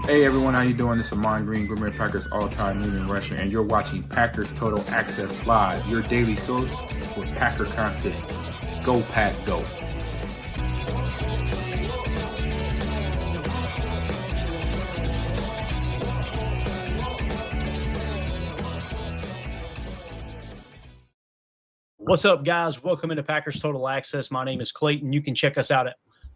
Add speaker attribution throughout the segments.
Speaker 1: Hey everyone, how you doing? This is Amon Green, Green Bay Packers all-time leading rusher, and you're watching Packers Total Access Live, your daily source for Packer content. Go Pack, go!
Speaker 2: What's up, guys? Welcome into Packers Total Access. My name is Clayton. You can check us out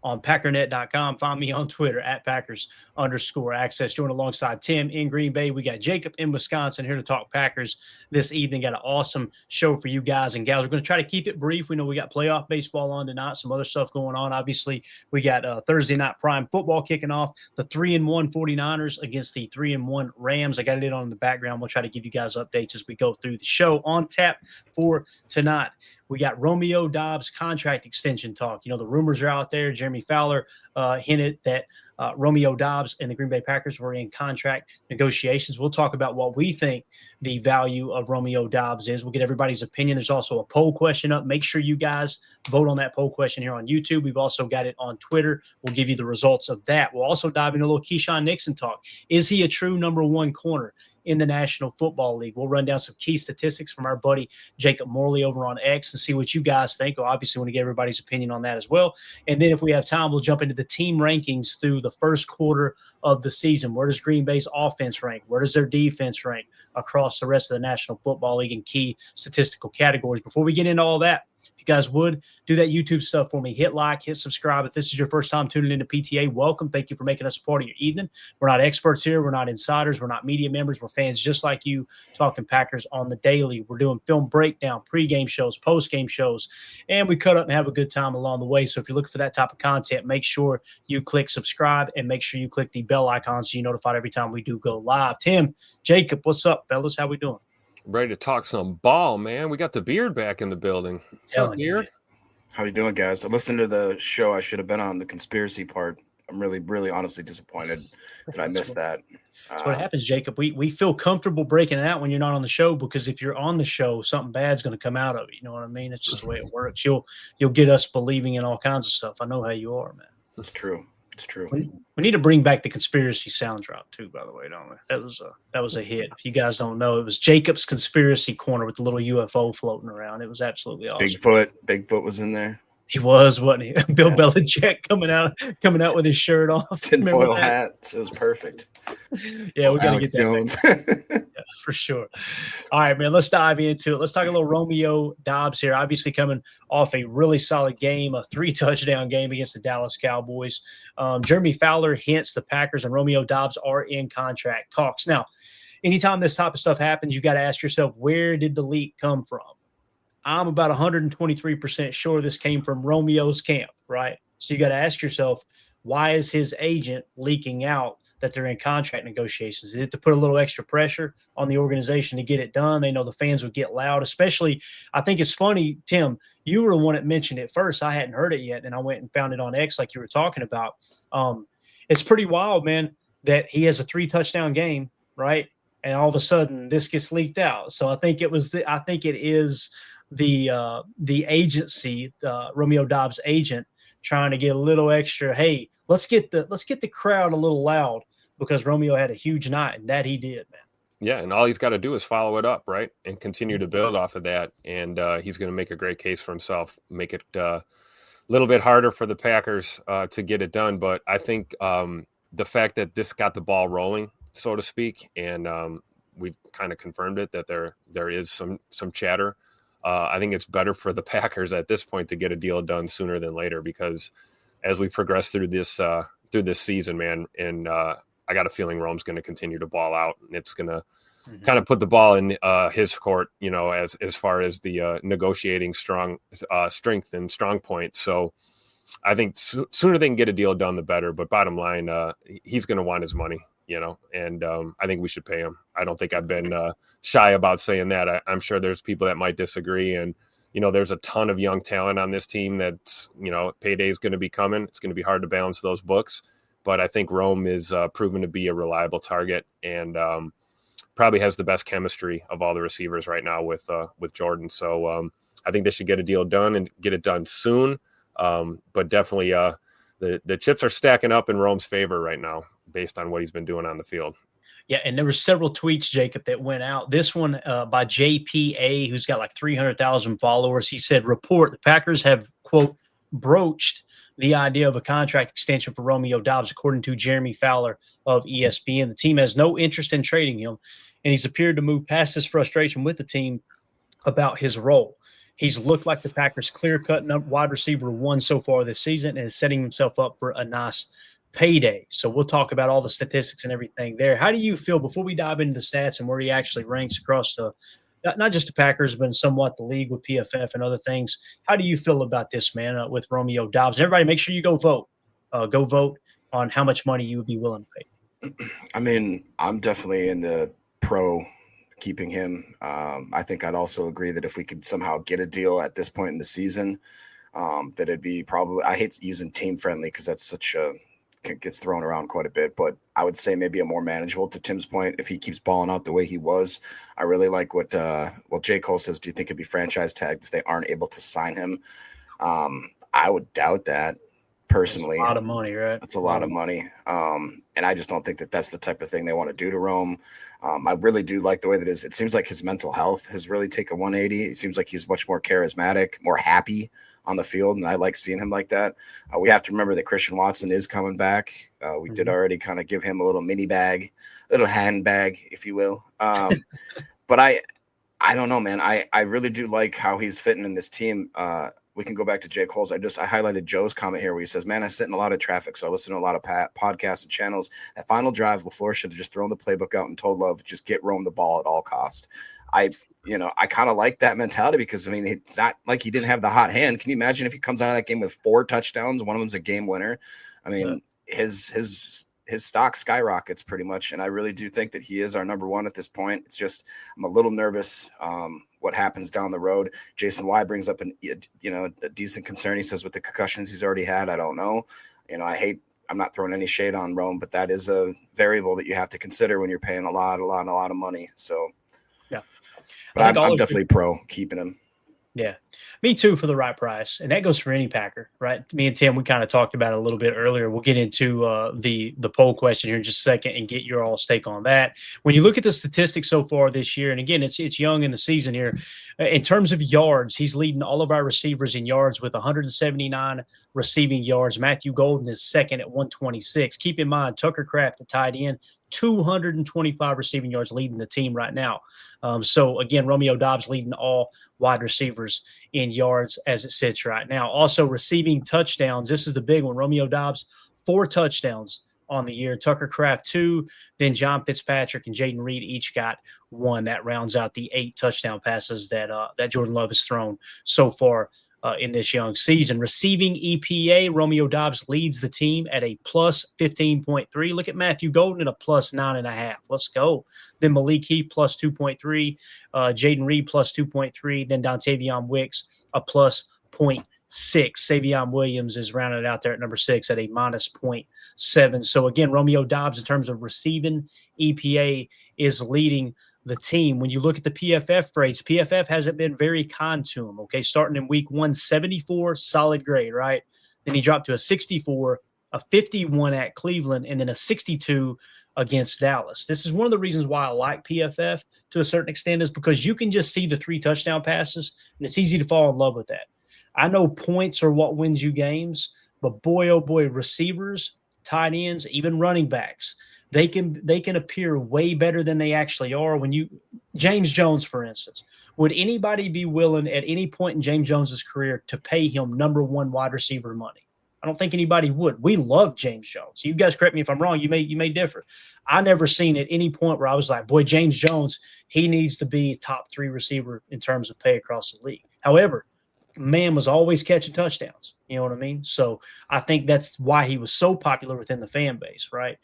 Speaker 2: on packernet.com. Find me on Twitter at Packers_access. Join alongside Tim in Green Bay. We got Jacob in Wisconsin here to talk Packers this evening. Got an awesome show for you guys and gals. We're going to try to keep it brief. We know we got playoff baseball on tonight, some other stuff going on. Obviously, we got Thursday night prime football kicking off. The 3-1 49ers against the 3-1 Rams. I got it on in the background. We'll try to give you guys updates as we go through the show. On tap for tonight, we got Romeo Doubs contract extension talk. You know, the rumors are out there. Jeremy Fowler hinted that Romeo Doubs and the Green Bay Packers were in contract negotiations. We'll talk about what we think the value of Romeo Doubs is. We'll get everybody's opinion. There's also a poll question up. Make sure you guys vote on that poll question here on YouTube. We've also got it on Twitter. We'll give you the results of that. We'll also dive into a little Keisean Nixon talk. Is he a true number one corner in the National Football League? We'll run down some key statistics from our buddy Jacob Morley over on X and see what you guys think. We'll obviously want to get everybody's opinion on that as well. And then if we have time, we'll jump into the team rankings through the first quarter of the season. Where does Green Bay's offense rank? Where does their defense rank across the rest of the National Football League in key statistical categories? Before we get into all that, if you guys would do that YouTube stuff for me, hit like, hit subscribe. If this is your first time tuning into PTA, welcome. Thank you for making us a part of your evening. We're not experts here. We're not insiders. We're not media members. We're fans just like you, talking Packers on the daily. We're doing film breakdown, pregame shows, postgame shows, and we cut up and have a good time along the way. So if you're looking for that type of content, make sure you click subscribe and make sure you click the bell icon so you're notified every time we do go live. Tim, Jacob, what's up, fellas? How we doing?
Speaker 3: Ready to talk some ball, man. We got the beard back in the building. What's up, beard?
Speaker 4: How you doing, guys? I listened to the show. I should have been on the conspiracy part. I'm really honestly disappointed that I missed that.
Speaker 2: That's what happens, Jacob. We feel comfortable breaking it out when you're not on the show, because if you're on the show, something bad's going to come out of it. You know what I mean? It's just the way it works. You'll get us believing in all kinds of stuff. I know how you are, man.
Speaker 4: It's true. It's true.
Speaker 2: We need to bring back the conspiracy sound drop too, by the way, don't we? That was a hit. If you guys don't know, it was Jacob's Conspiracy Corner with the little UFO floating around. It was absolutely awesome.
Speaker 4: Bigfoot was in there.
Speaker 2: He was, wasn't he? Bill Belichick coming out with his shirt off.
Speaker 4: Tinfoil hat. It was perfect.
Speaker 2: Yeah, we got to get that
Speaker 4: Jones.
Speaker 2: yeah, for sure. All right, man, let's dive into it. Let's talk a little Romeo Doubs here. Obviously coming off a really solid game, a 3-touchdown game against the Dallas Cowboys. Jeremy Fowler hints the Packers and Romeo Doubs are in contract talks. Now, anytime this type of stuff happens, you got to ask yourself, where did the leak come from? I'm about 123% sure this came from Romeo's camp, right? So you got to ask yourself, why is his agent leaking out that they're in contract negotiations? Is it to put a little extra pressure on the organization to get it done? They know the fans would get loud, especially. I think it's funny, Tim, you were the one that mentioned it first. I hadn't heard it yet, and I went and found it on X like you were talking about. It's pretty wild, man, that he has a 3-touchdown game, right? And all of a sudden this gets leaked out. So I think it is the agency, Romeo Doubs' agent, trying to get a little extra. Hey, let's get the crowd a little loud, because Romeo had a huge night, and that he did, man.
Speaker 3: Yeah, and all he's got to do is follow it up, right, and continue to build off of that. And he's going to make a great case for himself, make it a little bit harder for the Packers to get it done. But I think the fact that this got the ball rolling, so to speak, and we've kind of confirmed it, that there is some chatter. I think it's better for the Packers at this point to get a deal done sooner than later, because as we progress through this season, man, and I got a feeling Rome's going to continue to ball out, and it's going to kind of put the ball in his court, you know, as far as the negotiating strength and strong points. So I think sooner they can get a deal done, the better. But bottom line, he's going to want his money, you know, and I think we should pay him. I don't think I've been shy about saying that. I'm sure there's people that might disagree, and you know, there's a ton of young talent on this team that, you know, payday is going to be coming. It's going to be hard to balance those books, but I think Rome is proven to be a reliable target, and probably has the best chemistry of all the receivers right now with Jordan. So I think they should get a deal done and get it done soon. But definitely the chips are stacking up in Rome's favor right now. based on what he's been doing on the field.
Speaker 2: Yeah, and there were several tweets, Jacob, that went out. This one by JPA, who's got like 300,000 followers. He said, report, the Packers have, quote, broached the idea of a contract extension for Romeo Doubs, according to Jeremy Fowler of ESPN. The team has no interest in trading him, and he's appeared to move past his frustration with the team about his role. He's looked like the Packers' clear-cut wide receiver one so far this season and is setting himself up for a nice payday. So we'll talk about all the statistics and everything there. How do you feel, before we dive into the stats and where he actually ranks across the not just the Packers, but somewhat the league with PFF and other things, how do you feel about this, man, with Romeo Doubs? Everybody, make sure you go vote. Go vote on how much money you would be willing to pay.
Speaker 4: I mean, I'm definitely in the pro keeping him. I think I'd also agree that if we could somehow get a deal at this point in the season, that it'd be probably – I hate using team-friendly because that's such a – gets thrown around quite a bit, but I would say maybe a more manageable, to Tim's point, if he keeps balling out the way he was. I really like what J. Cole says. Do you think it'd be franchise tagged if they aren't able to sign him? I would doubt that personally.
Speaker 2: That's a lot of money, right?
Speaker 4: That's a lot of money. And I just don't think that that's the type of thing they want to do to Rome. I really do like the way that it seems like his mental health has really taken a 180. It seems like he's much more charismatic, more happy on the field, and I like seeing him like that. We have to remember that Christian Watson is coming back. We did already kind of give him a little mini bag, little handbag, if you will. But I don't know, man. I really do like how he's fitting in this team. We can go back to Jake Cole's. I highlighted Joe's comment here where he says, man, I sit in a lot of traffic, so I listen to a lot of podcasts and channels. That final drive, LaFleur should have just thrown the playbook out and told Love, just get Rome the ball at all costs. I kind of like that mentality because, I mean, it's not like he didn't have the hot hand. Can you imagine if he comes out of that game with 4 touchdowns? One of them's a game winner. I mean, his stock skyrockets pretty much, and I really do think that he is our number one at this point. It's just I'm a little nervous what happens down the road. Jason Y brings up a decent concern. He says with the concussions he's already had, I don't know. I'm not throwing any shade on Rome, but that is a variable that you have to consider when you're paying a lot of money. So. But I'm definitely pro keeping him.
Speaker 2: Yeah, me too, for the right price. And that goes for any Packer, right? Me and Tim, we kind of talked about it a little bit earlier. We'll get into the poll question here in just a second and get your all's take on that. When you look at the statistics so far this year, and again, it's young in the season here, in terms of yards, he's leading all of our receivers in yards with 179 receiving yards. Matthew Golden is second at 126. Keep in mind, Tucker Kraft, the tight end, 225 receiving yards, leading the team right now. So again, Romeo Doubs leading all wide receivers in yards as it sits right now. Also receiving touchdowns. This is the big one. Romeo Doubs, 4 touchdowns on the year. Tucker Kraft, 2. Then John Fitzpatrick and Jaden Reed each got 1. That rounds out the 8 touchdown passes that Jordan Love has thrown so far in this young season. Receiving EPA, Romeo Doubs leads the team at a plus 15.3. Look at Matthew Golden at a plus 9.5. Let's go. Then Malik Heath plus 2.3. Jaden Reed plus 2.3. Then Dontavion Wicks a plus 0.6. Savion Williams is rounded out there at number 6 at a minus 0.7. So again, Romeo Doubs, in terms of receiving EPA, is leading the team. When you look at the PFF grades, PFF hasn't been very kind to him. Okay, starting in week 1, 74, solid grade, right? Then he dropped to a 64, a 51 at Cleveland, and then a 62 against Dallas. This is one of the reasons why I like PFF to a certain extent, is because you can just see the 3 touchdown passes, and it's easy to fall in love with that. I know points are what wins you games, but boy, oh boy, receivers, tight ends, even running backs, they can appear way better than they actually are. James Jones, for instance, would anybody be willing at any point in James Jones's career to pay him number 1 wide receiver money? I don't think anybody would. We love James Jones. You guys correct me if I'm wrong. You may differ. I never seen at any point where I was like, boy, James Jones, he needs to be top 3 receiver in terms of pay across the league. However, man was always catching touchdowns. You know what I mean? So I think that's why he was so popular within the fan base, right?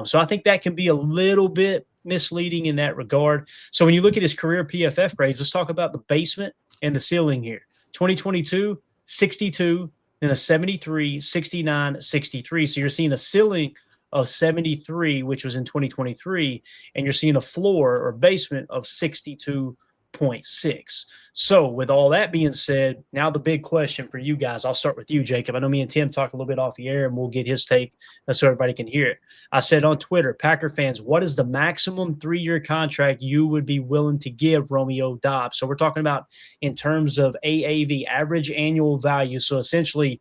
Speaker 2: So I think that can be a little bit misleading in that regard. So when you look at his career PFF grades, let's talk about the basement and the ceiling here. 2022, 62, then a 73, 69, 63. So you're seeing a ceiling of 73, which was in 2023, and you're seeing a floor or basement of 62 0.6. So with all that being said, now the big question for you guys, I'll start with you, Jacob. I know me and Tim talked a little bit off the air, and we'll get his take so everybody can hear it. I said on Twitter, Packer fans, what is the maximum 3-year contract you would be willing to give Romeo Doubs? So we're talking about in terms of AAV, average annual value. So essentially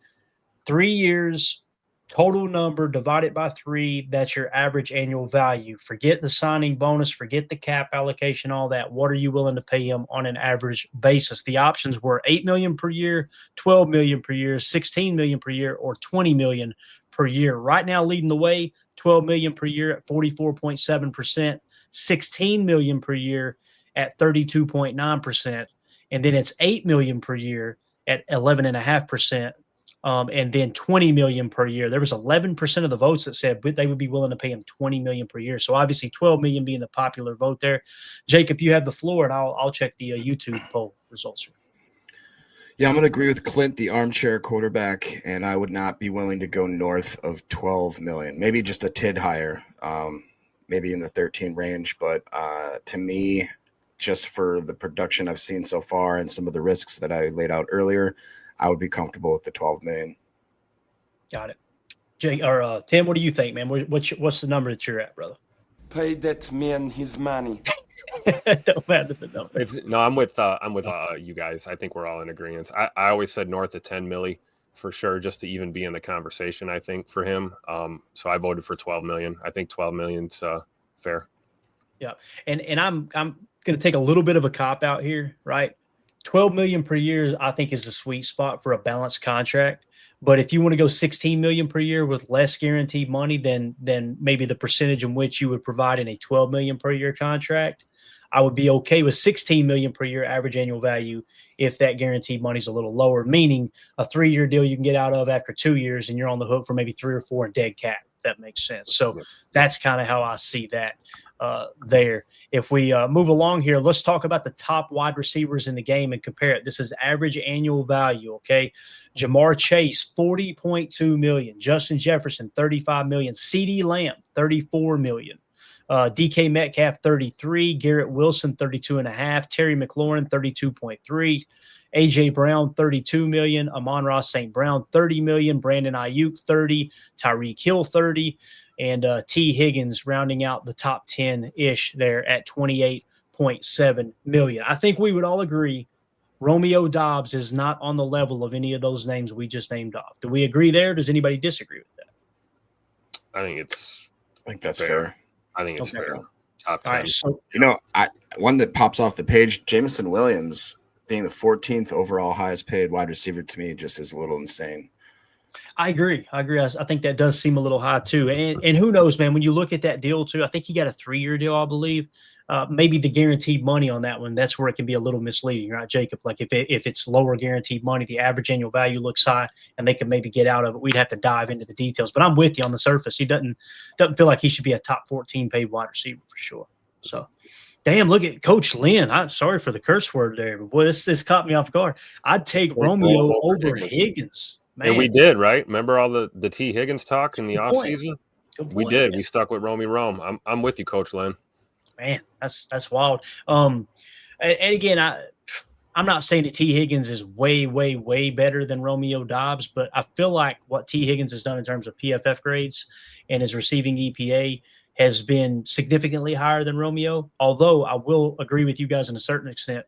Speaker 2: 3 years, total number divided by 3, that's your average annual value. Forget the signing bonus, forget the cap allocation, all that. What are you willing to pay him on an average basis? The options were $8 million per year, $12 million per year, $16 million per year, or $20 million per year. Right now, leading the way, $12 million per year at 44.7%, $16 million per year at 32.9%, and then it's $8 million per year at 11.5%. And then $20 million per year. There was 11% of the votes that said they would be willing to pay him $20 million per year. So obviously $12 million being the popular vote there. Jacob, you have the floor, and I'll check the YouTube poll results.
Speaker 4: Yeah, I'm going to agree with Clint, the armchair quarterback, and I would not be willing to go north of 12 million. Maybe just a tid higher, maybe in the 13 range. But to me, just for the production I've seen so far and some of the risks that I laid out earlier, I would be comfortable with the 12 million.
Speaker 2: Got it. Tim, what do you think, man? What's the number that you're at, brother?
Speaker 5: Pay that man his money.
Speaker 2: Don't matter the number.
Speaker 3: I'm with you guys. I think we're all in agreement. I always said north of 10 milli for sure, just to even be in the conversation, I think, for him. So I voted for 12 million. I think 12 million's fair.
Speaker 2: Yeah. And I'm going to take a little bit of a cop out here, right? 12 million per year, I think, is the sweet spot for a balanced contract. But if you want to go 16 million per year with less guaranteed money than maybe the percentage in which you would provide in a 12 million per year contract, I would be okay with 16 million per year average annual value if that guaranteed money is a little lower, meaning a 3-year deal you can get out of after 2 years and you're on the hook for maybe 3 or 4 in dead cap. That makes sense. So that's kind of how I see that there. If we move along here, let's talk about the top wide receivers in the game and compare it. This is average annual value, okay? Jamar Chase, 40.2 million. Justin Jefferson, 35 million. CeeDee Lamb, 34 million. DK Metcalf, 33. Garrett Wilson, 32.5. Terry McLaurin, 32.3. AJ Brown, 32 million. Amon-Ra St. Brown, 30 million. Brandon Ayuk, 30. Tyreek Hill, 30. And T. Higgins rounding out the top 10-ish there at 28.7 million. I think we would all agree Romeo Doubs is not on the level of any of those names we just named off. Do we agree there? Does anybody disagree with that?
Speaker 3: I think
Speaker 4: that's fair.
Speaker 3: I think it's fair. Top 10.
Speaker 2: All right, so,
Speaker 4: one that pops off the page, Jameson Williams being the 14th overall highest paid wide receiver, to me just is a little insane.
Speaker 2: I agree. I think that does seem a little high too. And who knows, man, when you look at that deal too, I think he got a 3-year deal, I believe. Maybe the guaranteed money on that one, that's where it can be a little misleading, right, Jacob? Like if it's lower guaranteed money, the average annual value looks high and they can maybe get out of it. We'd have to dive into the details. But I'm with you on the surface. He doesn't feel like he should be a top 14 paid wide receiver for sure. So damn, look at Coach Lynn. I'm sorry for the curse word there, but boy, this caught me off guard. I'd take Romeo over Higgins. Man.
Speaker 3: And we did, right? Remember all the T. Higgins talk in the offseason? We did. We stuck with Romeo Rome. I'm with you, Coach Lynn.
Speaker 2: Man, that's wild. And again, I'm not saying that T. Higgins is way, way, way better than Romeo Doubs, but I feel like what T. Higgins has done in terms of PFF grades and his receiving EPA has been significantly higher than Romeo. Although I will agree with you guys in a certain extent,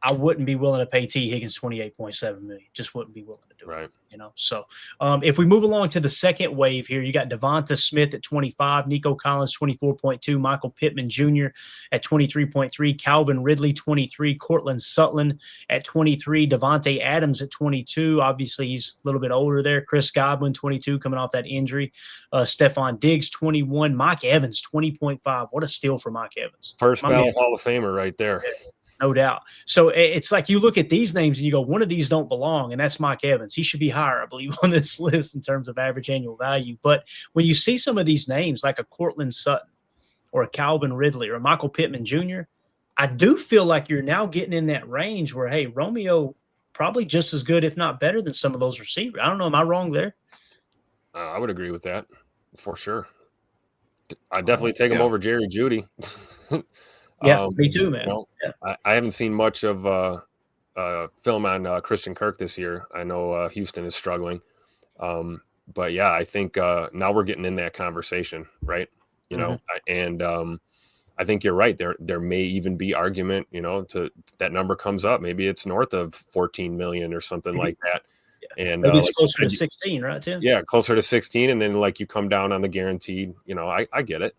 Speaker 2: I wouldn't be willing to pay T. Higgins $28.7 million. Just wouldn't be willing to do it. So if we move along to the second wave here, you got Devonta Smith at 25, Nico Collins 24.2, Michael Pittman Jr. at 23.3, Calvin Ridley 23, Cortland Sutton at 23, Devontae Adams at 22. Obviously, he's a little bit older there. Chris Godwin 22, coming off that injury. Stephon Diggs 21, Mike Evans 20.5. What a steal for Mike Evans.
Speaker 3: First ballot Hall of Famer right there.
Speaker 2: No doubt. So it's like you look at these names and you go, one of these don't belong, and that's Mike Evans. He should be higher, I believe, on this list in terms of average annual value. But when you see some of these names like a Cortland Sutton or a Calvin Ridley or a Michael Pittman Jr., I do feel like you're now getting in that range where, hey, Romeo probably just as good, if not better, than some of those receivers. I don't know. Am I wrong there?
Speaker 3: I would agree with that for sure. I definitely take him over Jerry Jeudy.
Speaker 2: Yeah, me too, man.
Speaker 3: You know,
Speaker 2: Yeah.
Speaker 3: I haven't seen much of film on Christian Kirk this year. I know Houston is struggling. But yeah, I think now we're getting in that conversation, right? You know, and I think you're right. There may even be argument, you know, to that number comes up. Maybe it's north of 14 million or something like that. And
Speaker 2: Maybe it's
Speaker 3: like
Speaker 2: closer to 16, right, Tim?
Speaker 3: yeah, closer to 16, and then like you come down on the guaranteed. You know, I get it.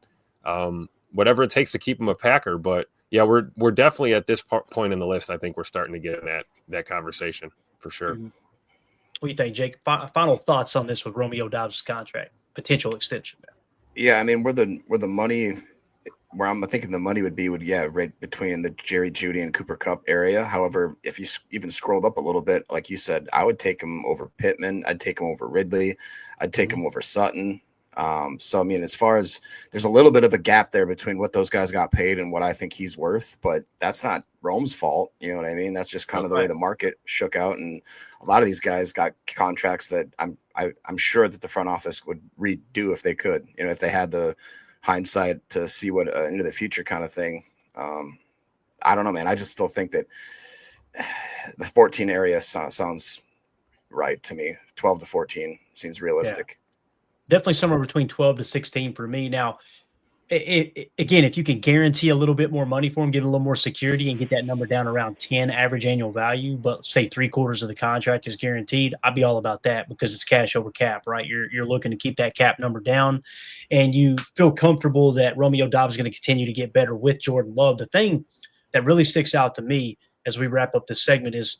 Speaker 3: Whatever it takes to keep him a Packer, but yeah, we're definitely at this point in the list. I think we're starting to get in that conversation for sure.
Speaker 2: Mm-hmm. What do you think, Jake? Final thoughts on this with Romeo Doubs' contract potential extension?
Speaker 4: Yeah, I mean, where I'm thinking the money would be right between the Jerry Jeudy and Cooper Kupp area. However, if you even scrolled up a little bit, like you said, I would take him over Pittman. I'd take him over Ridley. I'd take him over Sutton. So, I mean, as far as there's a little bit of a gap there between what those guys got paid and what I think he's worth, but that's not Rome's fault. You know what I mean? That's just kind of the way the market shook out. And a lot of these guys got contracts that I'm sure that the front office would redo if they could, you know, if they had the hindsight to see what into the future kind of thing. I don't know, man. I just still think that the 14 area sounds right to me. 12 to 14 seems realistic.
Speaker 2: Yeah. Definitely somewhere between 12 to 16 for me. Now, again, if you can guarantee a little bit more money for him, give him a little more security and get that number down around 10 average annual value, but say 3/4 of the contract is guaranteed, I'd be all about that because it's cash over cap, right? You're looking to keep that cap number down and you feel comfortable that Romeo Doubs is going to continue to get better with Jordan Love. The thing that really sticks out to me as we wrap up this segment is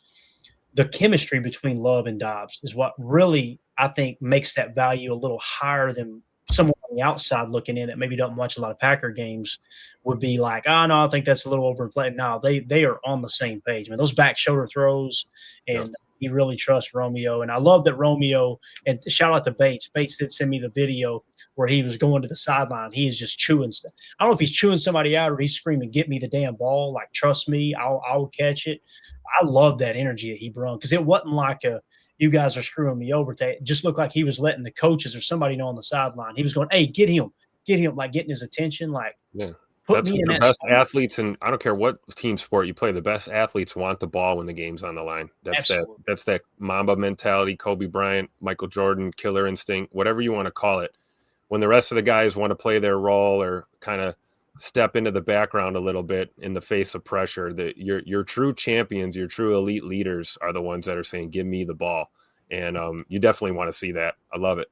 Speaker 2: the chemistry between Love and Doubs is what really, I think, makes that value a little higher than someone on the outside looking in that maybe doesn't watch a lot of Packer games would be like, oh, no, I think that's a little overinflated. No, they are on the same page. I mean, those back shoulder throws, and he really trusts Romeo. And I love that Romeo, and shout out to Bates. Bates did send me the video where he was going to the sideline. He is just chewing stuff. I don't know if he's chewing somebody out or he's screaming, get me the damn ball. Like, trust me, I'll catch it. I love that energy that he brought because it wasn't like you guys are screwing me over. It just looked like he was letting the coaches or somebody know on the sideline. He was going, hey, get him, like getting his attention. Like,
Speaker 3: that's the best athletes, and I don't care what team sport you play. The best athletes want the ball when the game's on the line. That's that Mamba mentality. Kobe Bryant, Michael Jordan, killer instinct, whatever you want to call it. When the rest of the guys want to play their role or kind of step into the background a little bit in the face of pressure, that your true champions, your true elite leaders are the ones that are saying, give me the ball. And you definitely want to see that. I love it.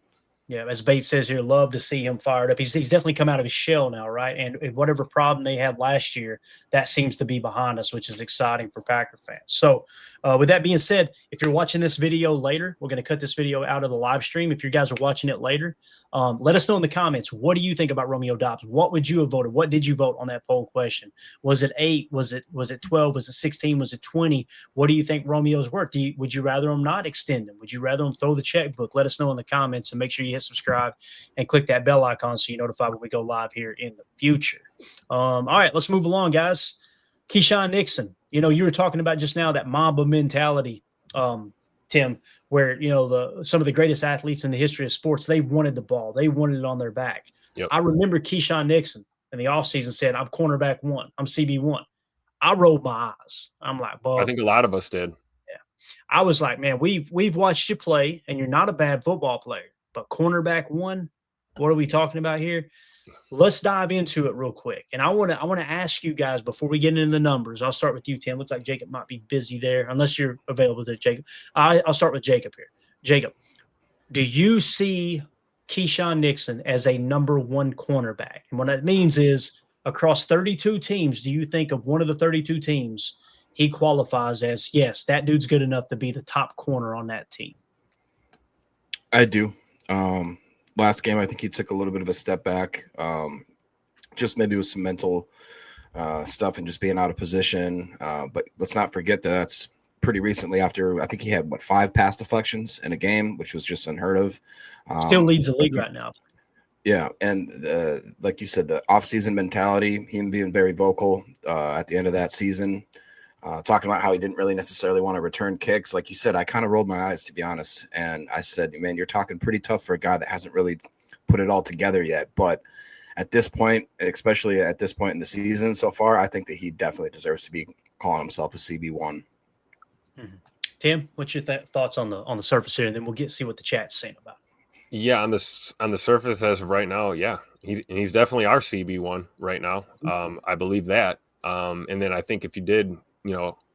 Speaker 2: Yeah, as Bates says here, love to see him fired up. He's definitely come out of his shell now, right? And whatever problem they had last year, that seems to be behind us, which is exciting for Packer fans. So with that being said, if you're watching this video later, we're going to cut this video out of the live stream. If you guys are watching it later, let us know in the comments, what do you think about Romeo Doubs? What would you have voted? What did you vote on that poll question? Was it 8? Was it 12? Was it 16? Was it 20? What do you think Romeo's worth? Would you rather him not extend him? Would you rather him throw the checkbook? Let us know in the comments and make sure you hit subscribe and click that bell icon so you're notified when we go live here in the future. All right, let's move along, guys. Keisean Nixon, you were talking about just now that Mamba mentality, Tim, where, some of the greatest athletes in the history of sports, they wanted the ball. They wanted it on their back.
Speaker 3: Yep.
Speaker 2: I remember Keisean Nixon in the offseason said, I'm cornerback 1. I'm CB1. I rolled my eyes. I'm like, Bob.
Speaker 3: I think a lot of us did.
Speaker 2: Yeah. I was like, man, we've watched you play, and you're not a bad football player. But cornerback 1, what are we talking about here? Let's dive into it real quick. And I want to ask you guys before we get into the numbers. I'll start with you, Tim. Looks like Jacob might be busy there, unless you're available to Jacob. I'll start with Jacob here. Jacob, do you see Keisean Nixon as a number 1 cornerback? And what that means is across 32 teams, do you think of one of the 32 teams he qualifies as, yes, that dude's good enough to be the top corner on that team?
Speaker 4: I do. Last game, I think he took a little bit of a step back, just maybe with some mental stuff and just being out of position. But let's not forget that's pretty recently after I think he had, 5 pass deflections in a game, which was just unheard of.
Speaker 2: Still leads the league right now.
Speaker 4: Yeah, and like you said, the offseason mentality, him being very vocal at the end of that season, talking about how he didn't really necessarily want to return kicks. Like you said, I kind of rolled my eyes, to be honest. And I said, man, you're talking pretty tough for a guy that hasn't really put it all together yet. But at this point, especially at this point in the season so far, I think that he definitely deserves to be calling himself a CB1.
Speaker 2: Mm-hmm. Tim, what's your thoughts on the surface here, and then we'll see what the chat's saying about it.
Speaker 3: Yeah, on the surface as of right now, yeah, he's definitely our CB1 right now. I believe that. And then I think if you did,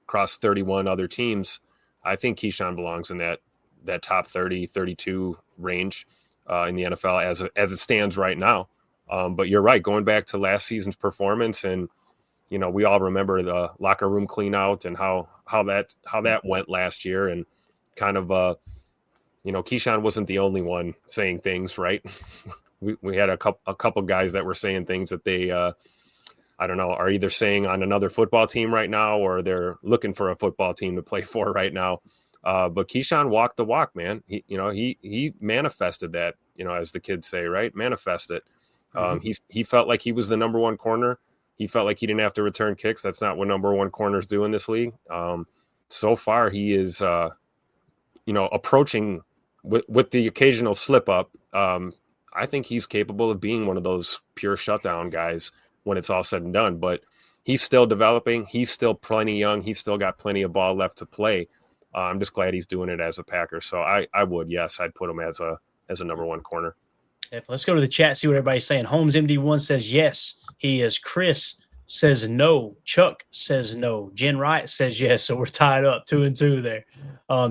Speaker 3: cross 31 other teams, I think Keisean belongs in that top 30, 32 range in the NFL as it stands right now. But you're right, going back to last season's performance, and we all remember the locker room clean out and how that went last year, and kind of Keisean wasn't the only one saying things, right? we had a couple guys that were saying things that they I don't know, are either saying on another football team right now, or they're looking for a football team to play for right now. But Keisean walked the walk, man. He manifested that, as the kids say, right? Manifest it. He felt like he was the number one corner. He felt like he didn't have to return kicks. That's not what number one corners do in this league. So far, he is, approaching with the occasional slip up. I think he's capable of being one of those pure shutdown guys when it's all said and done. But he's still developing. He's still plenty young. He's still got plenty of ball left to play. I'm just glad he's doing it as a Packer. So I'd put him as a number one corner.
Speaker 2: Yep, let's go to the chat, see what everybody's saying. Holmes MD1 says yes, he is. Chris says no. Chuck says no. Jen Wright says yes. So we're tied up 2-2 there.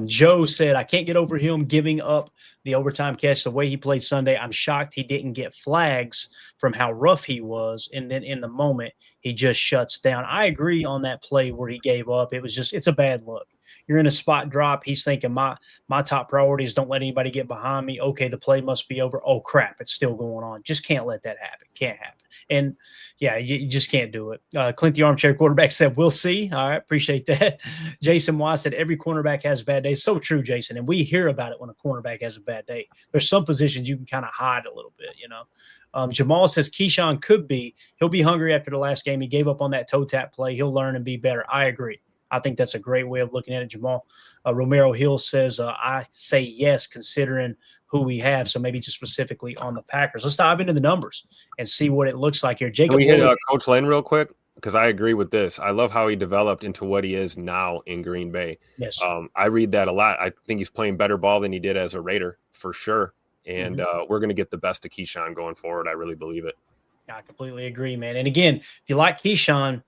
Speaker 2: Joe said, I can't get over him giving up the overtime catch the way he played Sunday. I'm shocked he didn't get flags from how rough he was. And then in the moment, he just shuts down. I agree on that play where he gave up. It's a bad look. You're in a spot drop. He's thinking my top priority is don't let anybody get behind me. Okay, the play must be over. Oh, crap, it's still going on. Just can't let that happen. Can't happen. And, yeah, you just can't do it. Clint, the armchair quarterback, said, we'll see. All right, appreciate that. Jason Wise said, every cornerback has bad days. So true, Jason. And we hear about it when a cornerback has a bad day. There's some positions you can kind of hide a little bit, Jamal says Keisean he'll be hungry after the last game. He gave up on that toe tap play. He'll learn and be better. I agree. I think that's a great way of looking at it, Jamal. Romero Hill says, I say yes, considering who we have. So maybe just specifically on the Packers. Let's dive into the numbers and see what it looks like here. Jacob,
Speaker 3: can we hit Coach Lane real quick? Because I agree with this. I love how he developed into what he is now in Green Bay.
Speaker 2: Yes.
Speaker 3: I read that a lot. I think he's playing better ball than he did as a Raider, for sure. And we're going to get the best of Keisean going forward. I really believe it.
Speaker 2: I completely agree, man. And again, if you like Keisean,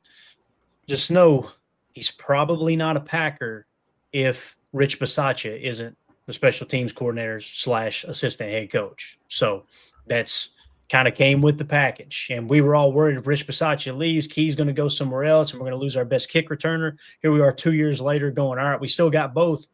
Speaker 2: just know he's probably not a Packer if Rich Bisaccia isn't the special teams coordinator / assistant head coach. So that's kind of came with the package. And we were all worried if Rich Bisaccia leaves, Key's going to go somewhere else, and we're going to lose our best kick returner. Here we are 2 years later going, all right, we still got both.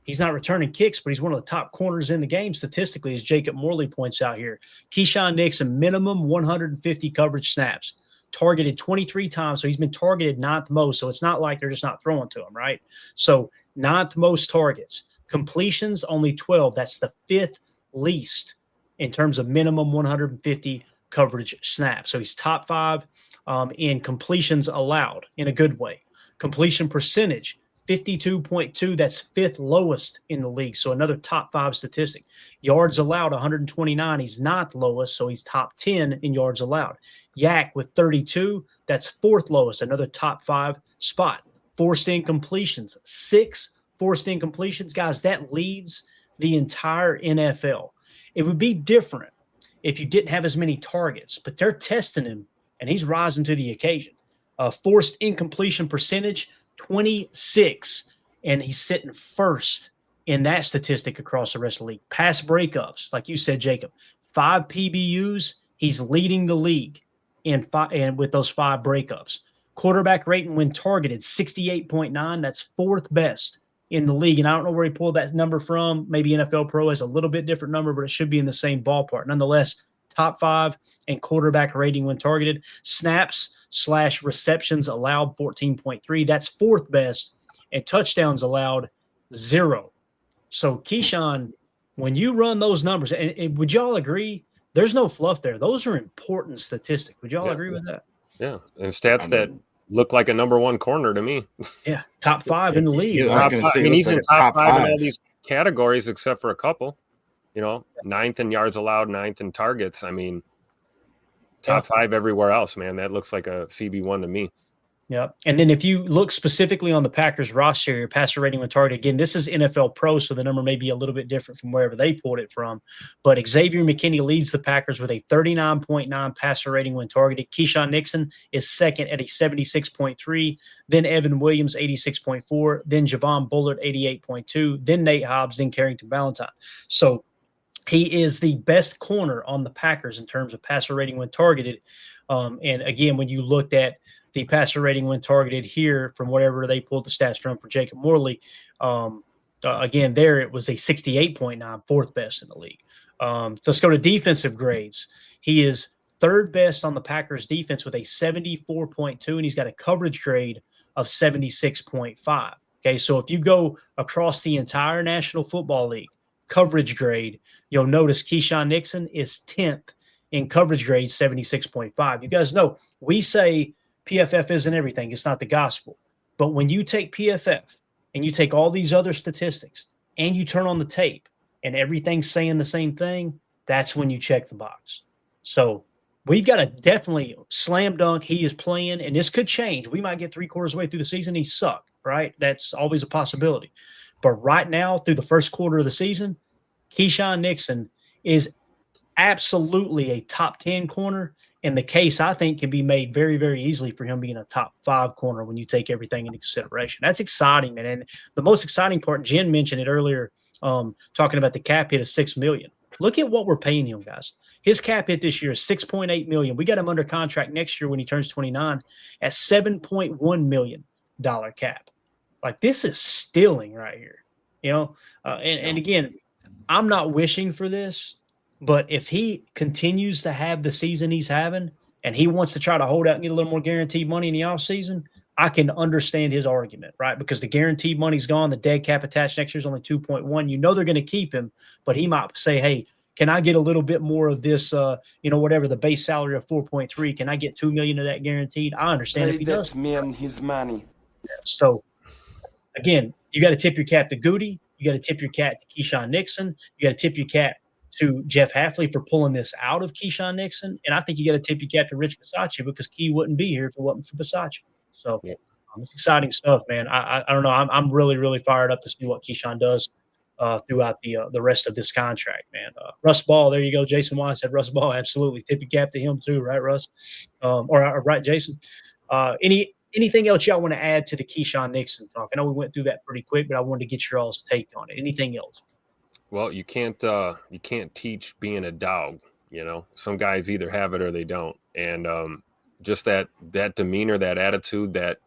Speaker 2: He's not returning kicks, but he's one of the top corners in the game statistically, as Jacob Morley points out here. Keisean Nixon, minimum 150 coverage snaps. Targeted 23 times, so he's been targeted ninth most, so it's not like they're just not throwing to him, right? So ninth most targets. Completions, only 12. That's the fifth least in terms of minimum 150 coverage snaps. So he's top 5 in completions allowed in a good way. Completion percentage, 52.2. That's fifth lowest in the league, so another top 5 statistic. Yards allowed, 129. He's not lowest, so he's top 10 in yards allowed. Yak with 32, that's fourth lowest, another top 5 spot. Forced incompletions, 6 forced incompletions. Guys, that leads the entire NFL. It would be different if you didn't have as many targets, but they're testing him, and he's rising to the occasion. Forced incompletion percentage, 26, and he's sitting first in that statistic across the rest of the league. Pass breakups, like you said, Jacob, 5 PBUs, he's leading the league in with those 5 breakups. Quarterback rating when targeted, 68.9. That's fourth best in the league. And I don't know where he pulled that number from. Maybe NFL Pro has a little bit different number, but it should be in the same ballpark. Nonetheless, top 5 and quarterback rating when targeted. Snaps / receptions allowed, 14.3. That's fourth best. And touchdowns allowed, 0. So Keisean, when you run those numbers, and would y'all agree, there's no fluff there. Those are important statistics. Would y'all agree with that?
Speaker 3: Yeah, and stats that look like a number one corner to me.
Speaker 2: Yeah, top 5 in the league.
Speaker 3: He's in top 5 in all these categories except for a couple. 9th in yards allowed, 9th in targets. I mean, top 5 everywhere else, man. That looks like a CB1 to me.
Speaker 2: Yep. And then if you look specifically on the Packers roster, your passer rating when targeted, again, this is NFL Pro, so the number may be a little bit different from wherever they pulled it from. But Xavier McKinney leads the Packers with a 39.9 passer rating when targeted. Keisean Nixon is second at a 76.3. Then Evan Williams, 86.4. Then Javon Bullard, 88.2. Then Nate Hobbs. Then Carrington Valentine. So he is the best corner on the Packers in terms of passer rating when targeted. And again, when you looked at the passer rating when targeted here from whatever they pulled the stats from for Jacob Morley, again, there it was a 68.9, fourth best in the league. Let's go to defensive grades. He is third best on the Packers defense with a 74.2, and he's got a coverage grade of 76.5. Okay, so if you go across the entire National Football League coverage grade, you'll notice Keisean Nixon is 10th in coverage grade, 76.5. You guys know we say PFF isn't everything. It's not the gospel. But when you take PFF and you take all these other statistics and you turn on the tape and everything's saying the same thing, that's when you check the box. So we've got to definitely slam dunk. He is playing, and this could change. We might get 3/4 way through the season. He sucked, right? That's always a possibility. But right now, through the first quarter of the season, Keisean Nixon is absolutely a top 10 corner. And the case, I think, can be made very, very easily for him being a top 5 corner when you take everything into consideration. That's exciting, man. And the most exciting part, Jen mentioned it earlier, talking about the cap hit of $6 million. Look at what we're paying him, guys. His cap hit this year is $6.8 million. We got him under contract next year when he turns 29 at $7.1 million cap. Like, this is stealing right here, you know? And again, I'm not wishing for this, but if he continues to have the season he's having and he wants to try to hold out and get a little more guaranteed money in the offseason, I can understand his argument, right? Because the guaranteed money's gone. The dead cap attached next year is only 2.1. You know they're going to keep him, but he might say, hey, can I get a little bit more of this, whatever, the base salary of 4.3? Can I get $2 million of that guaranteed? I understand if he does.
Speaker 5: Man his money.
Speaker 2: So, again, you got to tip your cap to Goody. You got to tip your cap to Keisean Nixon. You got to tip your cap to Jeff Hafley for pulling this out of Keisean Nixon. And I think you got to tip your cap to Rich Bisaccia because Key wouldn't be here if it wasn't for Bisaccia. So it's exciting stuff, man. I don't know. I'm really, really fired up to see what Keisean does throughout the rest of this contract, man. Russ Ball, there you go. Jason Wise said Russ Ball, absolutely. Tip your cap to him too, right, Russ? Or right, Jason? Anything else y'all want to add to the Keisean Nixon talk? I know we went through that pretty quick, but I wanted to get your all's take on it. Anything else?
Speaker 3: Well, you can't teach being a dog. You know, some guys either have it or they don't, and just that demeanor, that attitude, that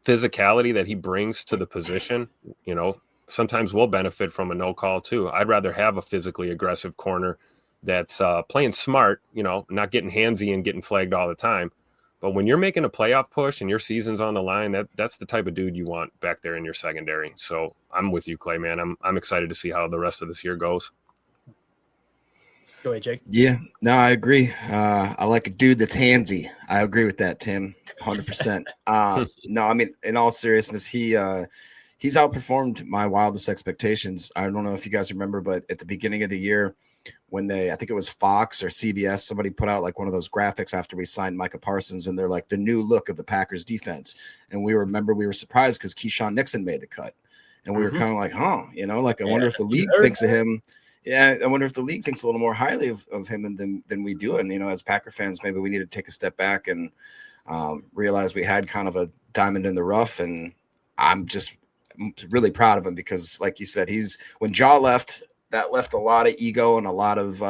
Speaker 3: physicality that he brings to the position. You know, sometimes we'll benefit from a no call too. I'd rather have a physically aggressive corner that's playing smart. You know, not getting handsy and getting flagged all the time. But when you're making a playoff push and your season's on the line, that's the type of dude you want back there in your secondary. So I'm with you, Clay, man. I'm excited to see how the rest of this year goes.
Speaker 2: Go ahead, Jake.
Speaker 4: Yeah, no, I agree. I like a dude that's handsy. I agree with that, Tim, 100%. No, I mean, in all seriousness, he's outperformed my wildest expectations. I don't know if you guys remember, but at the beginning of the year, when I think it was Fox or CBS, somebody put out like one of those graphics after we signed Micah Parsons, and they're like the new look of the Packers defense. And we were surprised because Keisean Nixon made the cut. And we were kind of like, I wonder if the league thinks of him. Yeah, I wonder if the league thinks a little more highly of him than we do. And, as Packer fans, maybe we need to take a step back and realize we had kind of a diamond in the rough. And I'm just really proud of him because, like you said, when Jaw left, that left a lot of ego and a lot of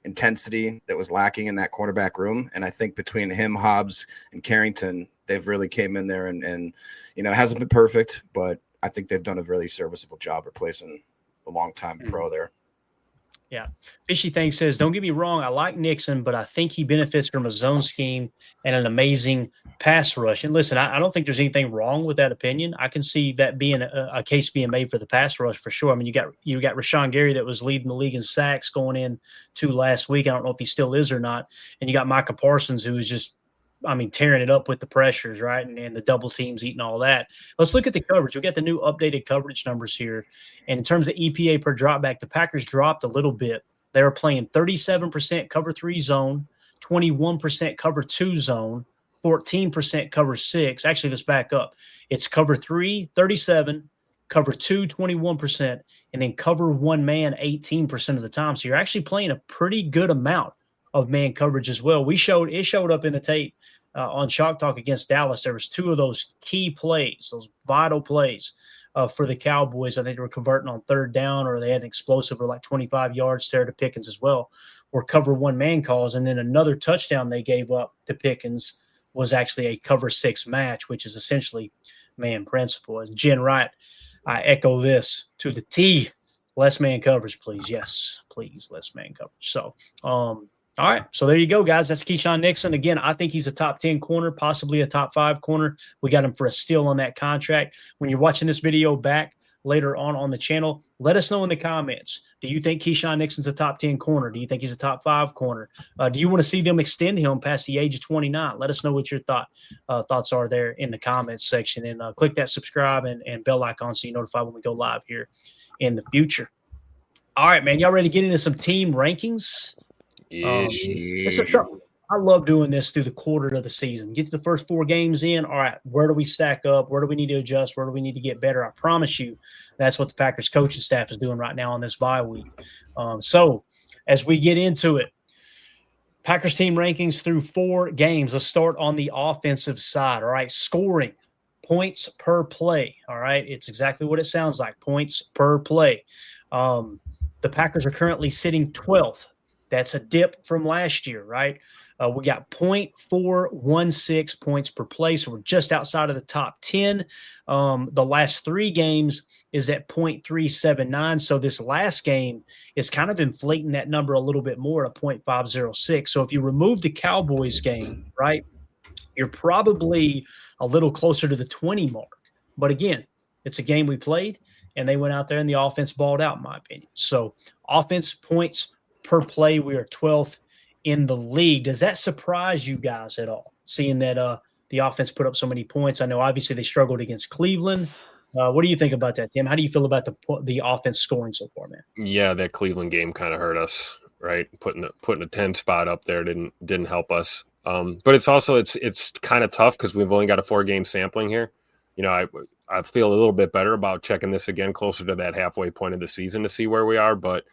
Speaker 4: intensity that was lacking in that quarterback room. And I think between him, Hobbs, and Carrington, they've really came in there and it hasn't been perfect, but I think they've done a really serviceable job replacing a long-time pro there.
Speaker 2: Yeah. Fishy Thing says, don't get me wrong, I like Nixon, but I think he benefits from a zone scheme and an amazing pass rush. And listen, I don't think there's anything wrong with that opinion. I can see that being a case being made for the pass rush for sure. I mean, you got Rashawn Gary that was leading the league in sacks going into last week. I don't know if he still is or not. And you got Micah Parsons, who is just, tearing it up with the pressures, right? And the double teams eating all that. Let's look at the coverage. We got the new updated coverage numbers here. And in terms of EPA per dropback, the Packers dropped a little bit. They were playing 37% cover 3 zone, 21% cover 2 zone, 14% cover 6. Actually, let's back up. It's cover 3, 37, cover 2, 21%, and then cover 1 man 18% of the time. So you're actually playing a pretty good amount of man coverage as well. It showed up in the tape on Chalk Talk against Dallas. There was 2 of those key plays, those vital plays for the Cowboys. I think they were converting on 3rd down, or they had an explosive or like 25 yards there to Pickens as well, or cover 1 man calls. And then another touchdown they gave up to Pickens was actually a cover 6 match, which is essentially man principle. As Jen Wright, I echo this to the T. Less man coverage, please. Yes, please, less man coverage. So, all right, so there you go, guys. That's Keisean Nixon. Again, I think he's a top 10 corner, possibly a top 5 corner. We got him for a steal on that contract. When you're watching this video back later on the channel, let us know in the comments. Do you think Keisean Nixon's a top 10 corner? Do you think he's a top 5 corner? Do you want to see them extend him past the age of 29? Let us know what your thoughts are there in the comments section. And click that subscribe and bell icon so you're notified when we go live here in the future. All right, man. Y'all ready to get into some team rankings? I love doing this through the quarter of the season. Get the first 4 games in. All right, where do we stack up? Where do we need to adjust? Where do we need to get better? I promise you that's what the Packers coaching staff is doing right now on this bye week. So as we get into it, Packers team rankings through 4 games. Let's start on the offensive side. All right, scoring, points per play. All right, it's exactly what it sounds like, points per play. The Packers are currently sitting 12th. That's a dip from last year, right? We got 0.416 points per play, so we're just outside of the top 10. The last 3 games is at 0.379, so this last game is kind of inflating that number a little bit more at 0.506. So if you remove the Cowboys game, right, you're probably a little closer to the 20 mark. But again, it's a game we played, and they went out there and the offense balled out, in my opinion. So offense points per play, we are 12th in the league. Does that surprise you guys at all, seeing that the offense put up so many points? I know obviously they struggled against Cleveland. What do you think about that, Tim? How do you feel about the offense scoring so far, man?
Speaker 3: Yeah, that Cleveland game kind of hurt us, right? Putting a 10 spot up there didn't help us. But it's also it's kind of tough because we've only got a 4-game sampling here. You know, I feel a little bit better about checking this again closer to that halfway point of the season to see where we are. But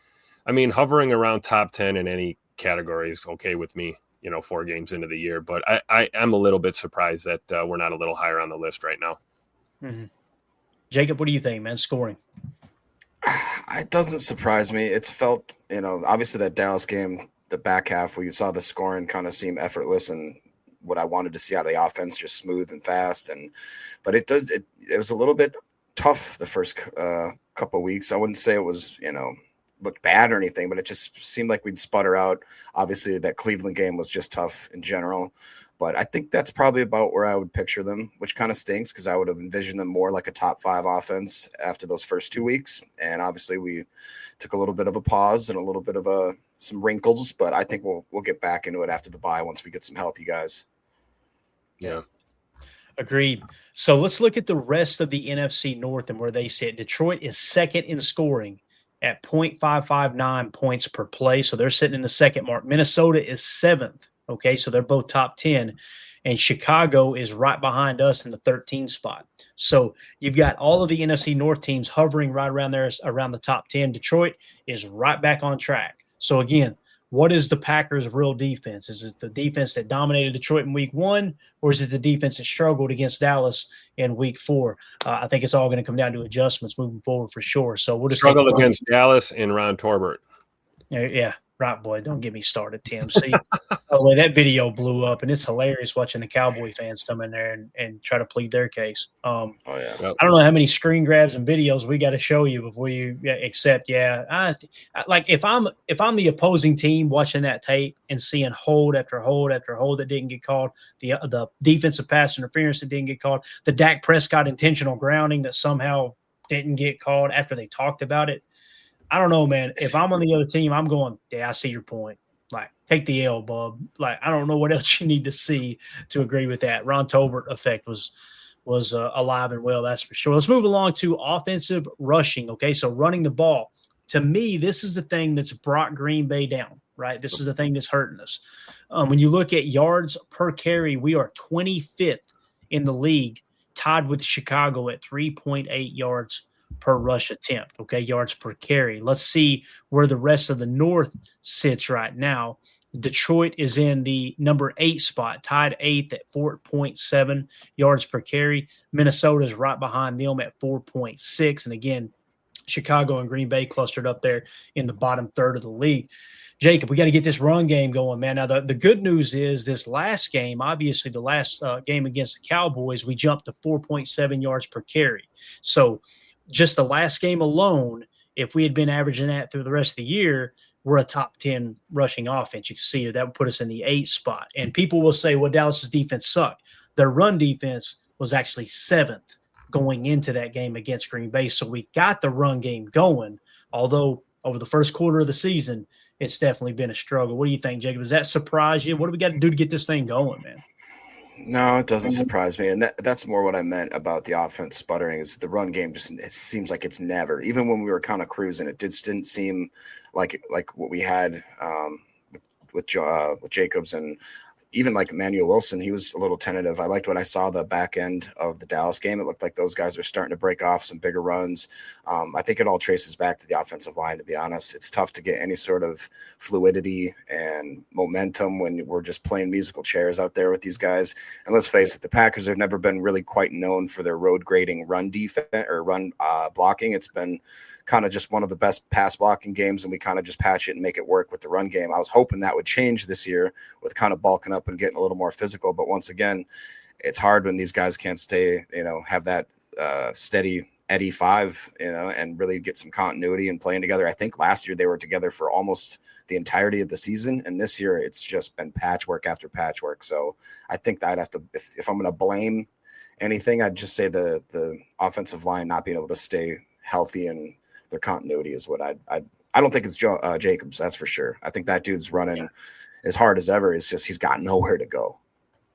Speaker 3: I mean, hovering around top 10 in any category is okay with me, 4 games into the year. But I am a little bit surprised that we're not a little higher on the list right now.
Speaker 2: Mm-hmm. Jacob, what do you think, man? Scoring.
Speaker 4: It doesn't surprise me. It's felt, obviously that Dallas game, the back half where you saw the scoring kind of seem effortless and what I wanted to see out of the offense, just smooth and fast. But it was a little bit tough the first couple of weeks. I wouldn't say it was, looked bad or anything, but it just seemed like we'd sputter out. Obviously that Cleveland game was just tough in general, but I think that's probably about where I would picture them, which kind of stinks because I would have envisioned them more like a top 5 offense after those first 2 weeks. And obviously we took a little bit of a pause and a little bit of some wrinkles, but I think we'll get back into it after the bye once we get some healthy guys.
Speaker 3: Yeah.
Speaker 2: Agreed. So let's look at the rest of the NFC North and where they sit. Detroit is second in scoring at 0.559 points per play. So they're sitting in the second mark. Minnesota is 7th. Okay, so they're both top 10. And Chicago is right behind us in the 13th spot. So you've got all of the NFC North teams hovering right around there, around the top 10. Detroit is right back on track. So again, what is the Packers' real defense? Is it the defense that dominated Detroit in week 1, or is it the defense that struggled against Dallas in week 4? I think it's all going to come down to adjustments moving forward for sure. So we'll just
Speaker 3: struggled against Dallas and Ron Torbert.
Speaker 2: Yeah. Right, boy. Don't get me started, Tim. See, oh, that video blew up, and it's hilarious watching the Cowboy fans come in there and try to plead their case. I don't know how many screen grabs and videos we got to show you before you accept. Yeah, like if I'm the opposing team watching that tape and seeing hold after hold after hold that didn't get called, the defensive pass interference that didn't get called, the Dak Prescott intentional grounding that somehow didn't get called after they talked about it. I don't know, man. If I'm on the other team, I'm going, yeah, I see your point. Like, take the L, bub. Like, I don't know what else you need to see to agree with that. Ron Tolbert effect was alive and well, that's for sure. Let's move along to offensive rushing, okay? So running the ball. To me, this is the thing that's brought Green Bay down, right? This is the thing that's hurting us. When you look at yards per carry, we are 25th in the league, tied with Chicago at 3.8 yards per rush attempt, okay, yards per carry. Let's see where the rest of the North sits right now. Detroit is in the number 8 spot, tied 8th at 4.7 yards per carry. Minnesota is right behind them at 4.6. And again, Chicago and Green Bay clustered up there in the bottom third of the league. Jacob, we got to get this run game going, man. Now, the good news is this last game, obviously the last game against the Cowboys, we jumped to 4.7 yards per carry. So just the last game alone, if we had been averaging that through the rest of the year, we're a top 10 rushing offense. You can see it. That would put us in the 8th spot. And people will say, well, Dallas's defense sucked. Their run defense was actually 7th going into that game against Green Bay. So we got the run game going, although over the first quarter of the season, it's definitely been a struggle. What do you think, Jacob? Does that surprise you? What do we got to do to get this thing going, man?
Speaker 4: No, it doesn't surprise me. And that's more what I meant about the offense sputtering is the run game just it seems like it's never, even when we were kind of cruising, it just didn't seem like what we had with Jacobs and even like Emmanuel Wilson. He was a little tentative. I liked what I saw the back end of the Dallas game. It looked like those guys were starting to break off some bigger runs. I think it all traces back to the offensive line, to be honest. It's tough to get any sort of fluidity and momentum when we're just playing musical chairs out there with these guys. And let's face it, the Packers have never been really quite known for their road grading run defense or run blocking. It's been kind of just one of the best pass blocking games, and we kind of just patch it and make it work with the run game. I was hoping that would change this year with kind of bulking up and getting a little more physical. But once again, it's hard when these guys can't stay, have that steady Eddie 5, and really get some continuity and playing together. I think last year they were together for almost the entirety of the season, and this year it's just been patchwork after patchwork. So I think that I'd have to, if I'm going to blame anything, I'd just say the offensive line not being able to stay healthy and their continuity is what I don't think it's Jacobs. That's for sure. I think that dude's running as hard as ever. It's just, he's got nowhere to go.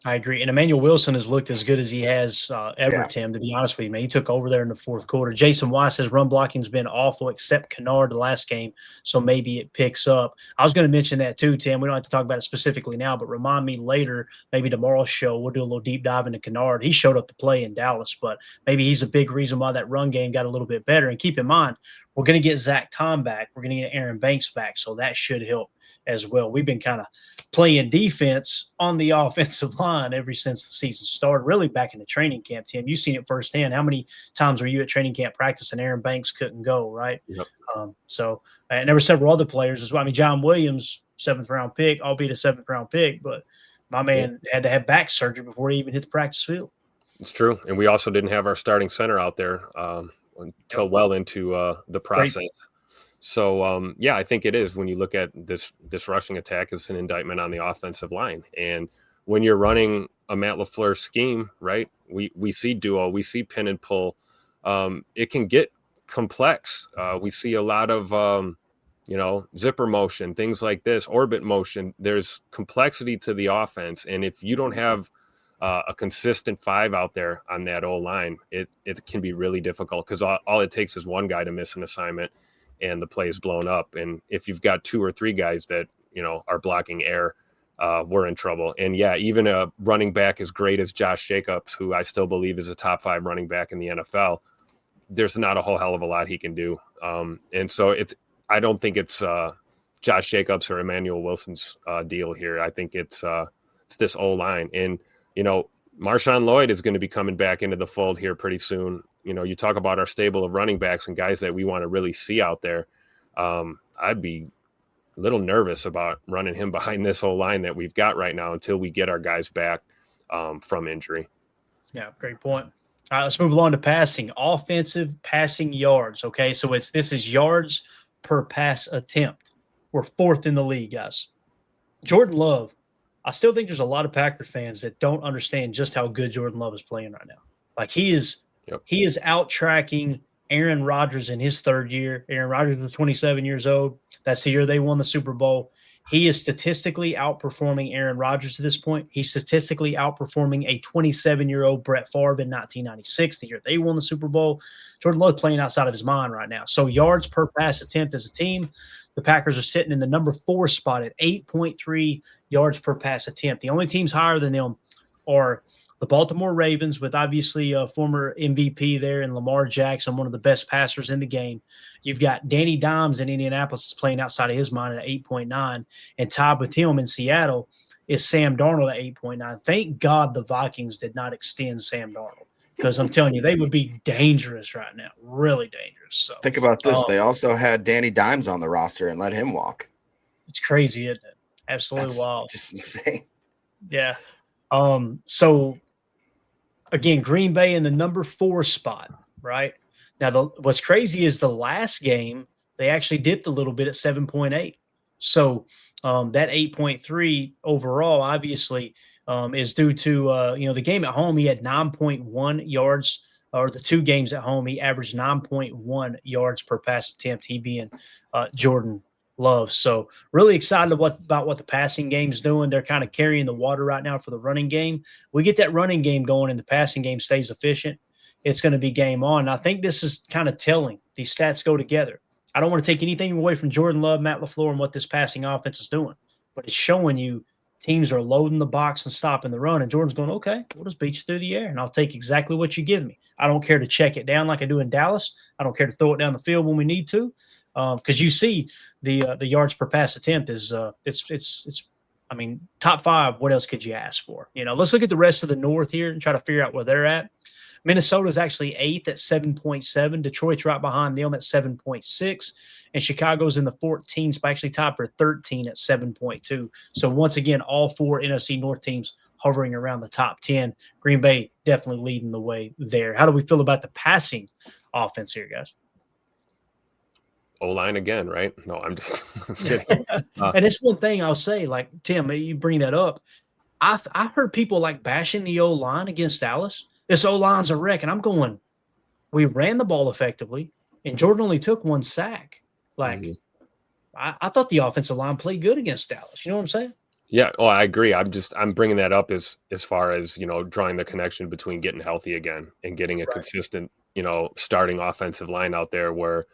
Speaker 2: I agree. And Emmanuel Wilson has looked as good as he has ever, Tim, to be honest with you, man. He took over there in the fourth quarter. Jason Weiss says run blocking's been awful except Kennard the last game, so maybe it picks up. I was going to mention that too, Tim. We don't have to talk about it specifically now, but remind me later, maybe tomorrow's show, we'll do a little deep dive into Kennard. He showed up to play in Dallas, but maybe he's a big reason why that run game got a little bit better. And keep in mind, we're going to get Zach Tom back. We're going to get Aaron Banks back, so that should help as well. We've been kind of playing defense on the offensive line ever since the season started, really back in the training camp, Tim. You've seen it firsthand. How many times were you at training camp practice and Aaron Banks couldn't go, right?
Speaker 3: Yep.
Speaker 2: And there were several other players as well. I mean, John Williams, 7th-round pick, albeit a 7th-round pick, but my man had to have back surgery before he even hit the practice field.
Speaker 3: It's true. And we also didn't have our starting center out there until well into the process. Great. So, I think it is when you look at this rushing attack, it's an indictment on the offensive line. And when you're running a Matt LaFleur scheme, right, we see duo, we see pin and pull. It can get complex. We see a lot of, zipper motion, things like this, orbit motion. There's complexity to the offense. And if you don't have a consistent 5 out there on that O-line, it can be really difficult because all it takes is one guy to miss an assignment and the play is blown up. And if you've got 2 or 3 guys that, are blocking air, we're in trouble. And even a running back as great as Josh Jacobs, who I still believe is a top 5 running back in the NFL, there's not a whole hell of a lot he can do. And so I don't think it's Josh Jacobs or Emmanuel Wilson's deal here. I think it's this O-line. And, Marshawn Lloyd is going to be coming back into the fold here pretty soon. You talk about our stable of running backs and guys that we want to really see out there. I'd be a little nervous about running him behind this whole line that we've got right now until we get our guys back from injury.
Speaker 2: Yeah, great point. All right, let's move along to passing. Offensive passing yards. Okay, so this is yards per pass attempt. We're 4th in the league, guys. Jordan Love. I still think there's a lot of Packer fans that don't understand just how good Jordan Love is playing right now. Like he is out-tracking Aaron Rodgers in his 3rd year. Aaron Rodgers was 27 years old. That's the year they won the Super Bowl. He is statistically outperforming Aaron Rodgers at this point. He's statistically outperforming a 27-year-old Brett Favre in 1996, the year they won the Super Bowl. Jordan Love's playing outside of his mind right now. So yards per pass attempt as a team, the Packers are sitting in the number 4 spot at 8.3 yards per pass attempt. The only teams higher than them are the Baltimore Ravens, with obviously a former MVP there and Lamar Jackson, one of the best passers in the game. You've got Danny Dimes in Indianapolis playing outside of his mind at 8.9, and tied with him in Seattle is Sam Darnold at 8.9. Thank God the Vikings did not extend Sam Darnold, because I'm telling you, they would be dangerous right now, really dangerous. So
Speaker 4: think about this. They also had Danny Dimes on the roster and let him walk.
Speaker 2: It's crazy, isn't it? Absolutely wild.
Speaker 4: Just insane.
Speaker 2: Yeah. So again, Green Bay in the number 4 spot, right? Now, what's crazy is the last game, they actually dipped a little bit at 7.8. So that 8.3 overall, obviously, is due to, the game at home, he had 9.1 yards, or the 2 games at home, he averaged 9.1 yards per pass attempt, he being Jordan Love. So really excited about what the passing game's doing. They're kind of carrying the water right now for the running game. We get that running game going and the passing game stays efficient, it's going to be game on. And I think this is kind of telling. These stats go together. I don't want to take anything away from Jordan Love, Matt LaFleur, and what this passing offense is doing, but it's showing you teams are loading the box and stopping the run. And Jordan's going, okay, we'll just beat you through the air, and I'll take exactly what you give me. I don't care to check it down like I do in Dallas. I don't care to throw it down the field when we need to. Because you see the yards per pass attempt is it's top 5. What else could you ask for? Let's look at the rest of the North here and try to figure out where they're at. Minnesota's actually 8th at 7.7. Detroit's right behind them at 7.6, and Chicago's in the 14th spot, actually tied for 13 at 7.2. So once again, all 4 NFC North teams hovering around the top 10. Green Bay definitely leading the way there. How do we feel about the passing offense here, guys?
Speaker 3: O-line again, right? No, I'm kidding.
Speaker 2: And it's one thing I'll say, like, Tim, you bring that up. I've heard people like bashing the O-line against Dallas. This O-line's a wreck. And I'm going, we ran the ball effectively, and Jordan only took 1 sack. Like, I thought the offensive line played good against Dallas. You know what I'm saying?
Speaker 3: Yeah. Oh, I agree. I'm bringing that up as far as, drawing the connection between getting healthy again and getting a consistent, starting offensive line out there where,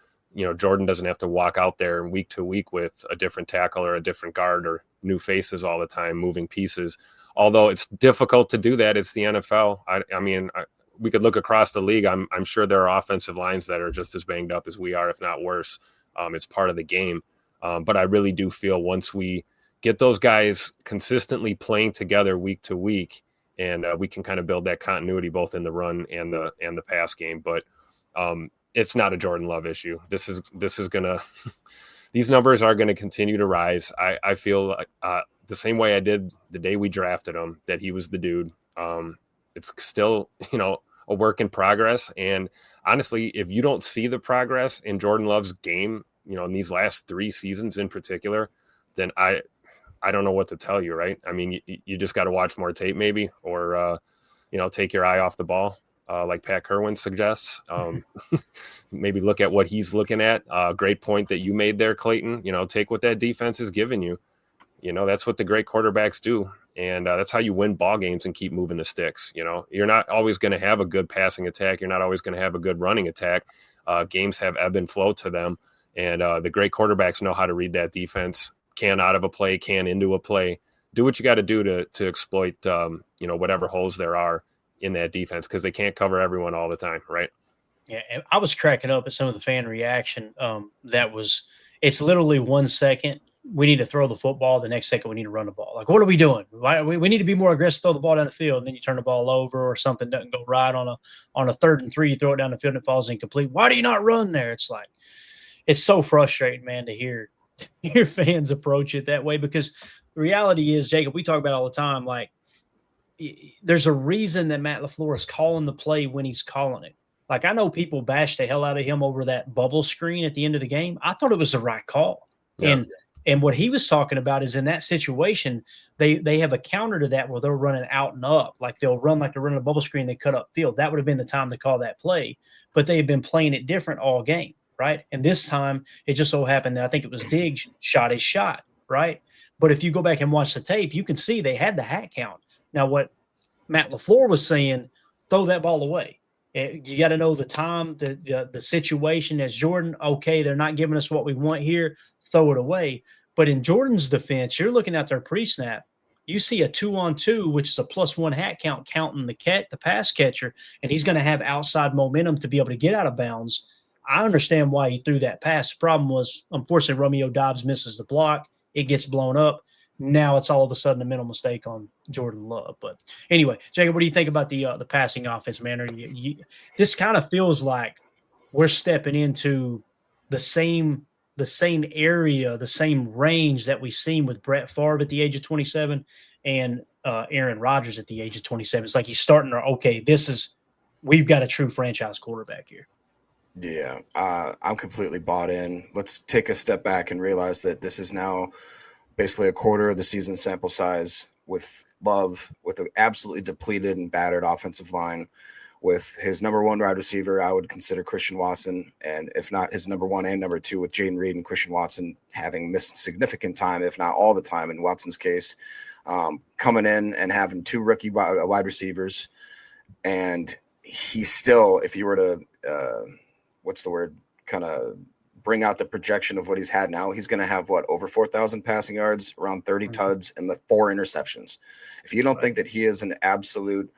Speaker 3: Jordan doesn't have to walk out there week to week with a different tackle or a different guard or new faces all the time, moving pieces. Although it's difficult to do that. It's the NFL. We could look across the league. I'm sure there are offensive lines that are just as banged up as we are, if not worse. It's part of the game. But I really do feel once we get those guys consistently playing together week to week, and we can kind of build that continuity both in the run and the pass game. But it's not a Jordan Love issue. This is gonna these numbers are gonna continue to rise. I feel like the same way I did the day we drafted him, that he was the dude. It's still a work in progress. And honestly, if you don't see the progress in Jordan Love's game, in these last 3 seasons in particular, then I don't know what to tell you, right? I mean, you just got to watch more tape maybe, or take your eye off the ball. Like Pat Kerwin suggests, maybe look at what he's looking at. Great point that you made there, Clayton. Take what that defense is giving you. That's what the great quarterbacks do. And that's how you win ball games and keep moving the sticks. You're not always going to have a good passing attack. You're not always going to have a good running attack. Games have ebb and flow to them. And the great quarterbacks know how to read that defense, can out of a play, can into a play. Do what you got to do to exploit, whatever holes there are in that defense, because they can't cover everyone all the time, right?
Speaker 2: Yeah, and I was cracking up at some of the fan reaction. It's literally 1 second we need to throw the football, the next second we need to run the ball. Like, what are we doing? We need to be more aggressive, throw the ball down the field, and then you turn the ball over or something doesn't go right on a 3rd and 3, you throw it down the field and it falls incomplete. Why do you not run there? It's like, it's so frustrating, man, to hear your fans approach it that way, because the reality is, Jacob, we talk about it all the time, like, there's a reason that Matt LaFleur is calling the play when he's calling it. Like, I know people bash the hell out of him over that bubble screen at the end of the game. I thought it was the right call. Yeah. And what he was talking about is in that situation, they have a counter to that where they're running out and up. Like, they'll run like they're running a bubble screen, they cut up field. That would have been the time to call that play. But they have been playing it different all game, right? And this time, it just so happened that I think it was Diggs shot his shot, right? But if you go back and watch the tape, you can see they had the hat count. Now, what Matt LaFleur was saying, throw that ball away. You got to know the time, the situation. As Jordan, okay, they're not giving us what we want here, throw it away. But in Jordan's defense, you're looking at their pre-snap. You see a 2-on-2, which is a +1 hat count, counting the pass catcher, and he's going to have outside momentum to be able to get out of bounds. I understand why he threw that pass. The problem was, unfortunately, Romeo Doubs misses the block. It gets blown up. Now it's all of a sudden a mental mistake on Jordan Love. But anyway, Jacob, what do you think about the passing offense, man? This kind of feels like we're stepping into the same area, the same range that we've seen with Brett Favre at the age of 27 and Aaron Rodgers at the age of 27. It's like he's starting to, okay, we've got a true franchise quarterback here.
Speaker 4: Yeah, I'm completely bought in. Let's take a step back and realize that this is now basically a quarter of the season sample size with Love, with an absolutely depleted and battered offensive line, with his number one wide receiver, I would consider Christian Watson, and if not his number one and number two, with Jaden Reed and Christian Watson having missed significant time, if not all the time in Watson's case, coming in and having two rookie wide receivers. And he's still, if you were to, kind of bring out the projection of what he's had now, he's going to have over 4,000 passing yards, around 30 tuds, and 4 interceptions. If you don't think that he is an absolute,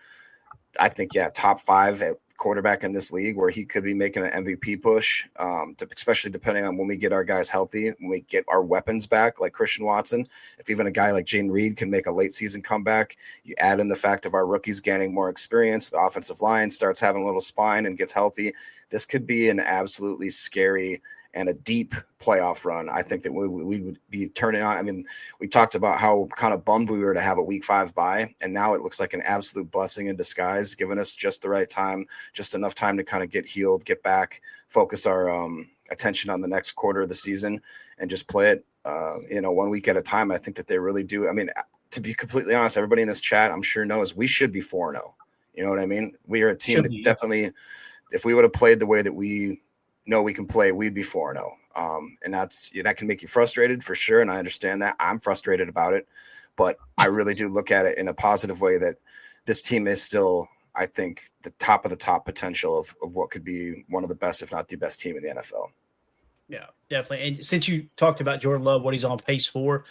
Speaker 4: I think, top 5 at quarterback in this league, where he could be making an MVP push, especially depending on when we get our guys healthy, when we get our weapons back, like Christian Watson. If even a guy like Jaden Reed can make a late season comeback, you add in the fact of our rookies gaining more experience, the offensive line starts having a little spine and gets healthy. This could be an absolutely scary and a deep playoff run. I think that we would be turning on. I mean, we talked about how kind of bummed we were to have a week 5 bye, and now it looks like an absolute blessing in disguise, giving us just the right time, just enough time to kind of get healed, get back, focus our attention on the next quarter of the season, and just play it, 1 week at a time. I think that they really do. I mean, to be completely honest, everybody in this chat, I'm sure knows we should be 4-0. You know what I mean? We are a team that definitely, if we would have played the way that we know we can play, we'd be 4-0. And that can make you frustrated for sure. And I understand that. I'm frustrated about it, but I really do look at it in a positive way, that this team is still, I think, the top of the top potential of what could be one of the best, if not the best team in the NFL.
Speaker 2: Yeah, definitely. And since you talked about Jordan Love, what he's on pace for,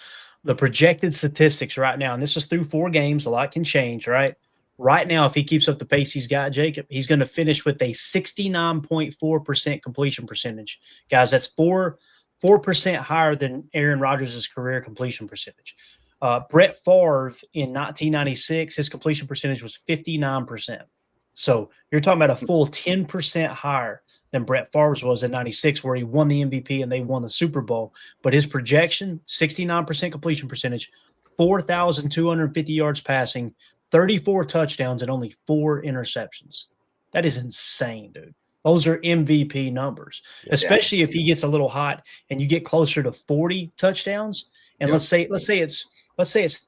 Speaker 2: the projected statistics right now, and this is through 4 games, a lot can change, right? Right now, if he keeps up the pace he's got, Jacob, he's going to finish with a 69.4% completion percentage. Guys, that's 4% higher than Aaron Rodgers' career completion percentage. Brett Favre in 1996, his completion percentage was 59%. So you're talking about a full 10% higher than Brett Favre's was in 96, where he won the MVP and they won the Super Bowl. But his projection, 69% completion percentage, 4,250 yards passing, 34 touchdowns, and only 4 interceptions. That is insane, dude. Those are MVP numbers, especially if he gets a little hot and you get closer to 40 touchdowns. And let's say it's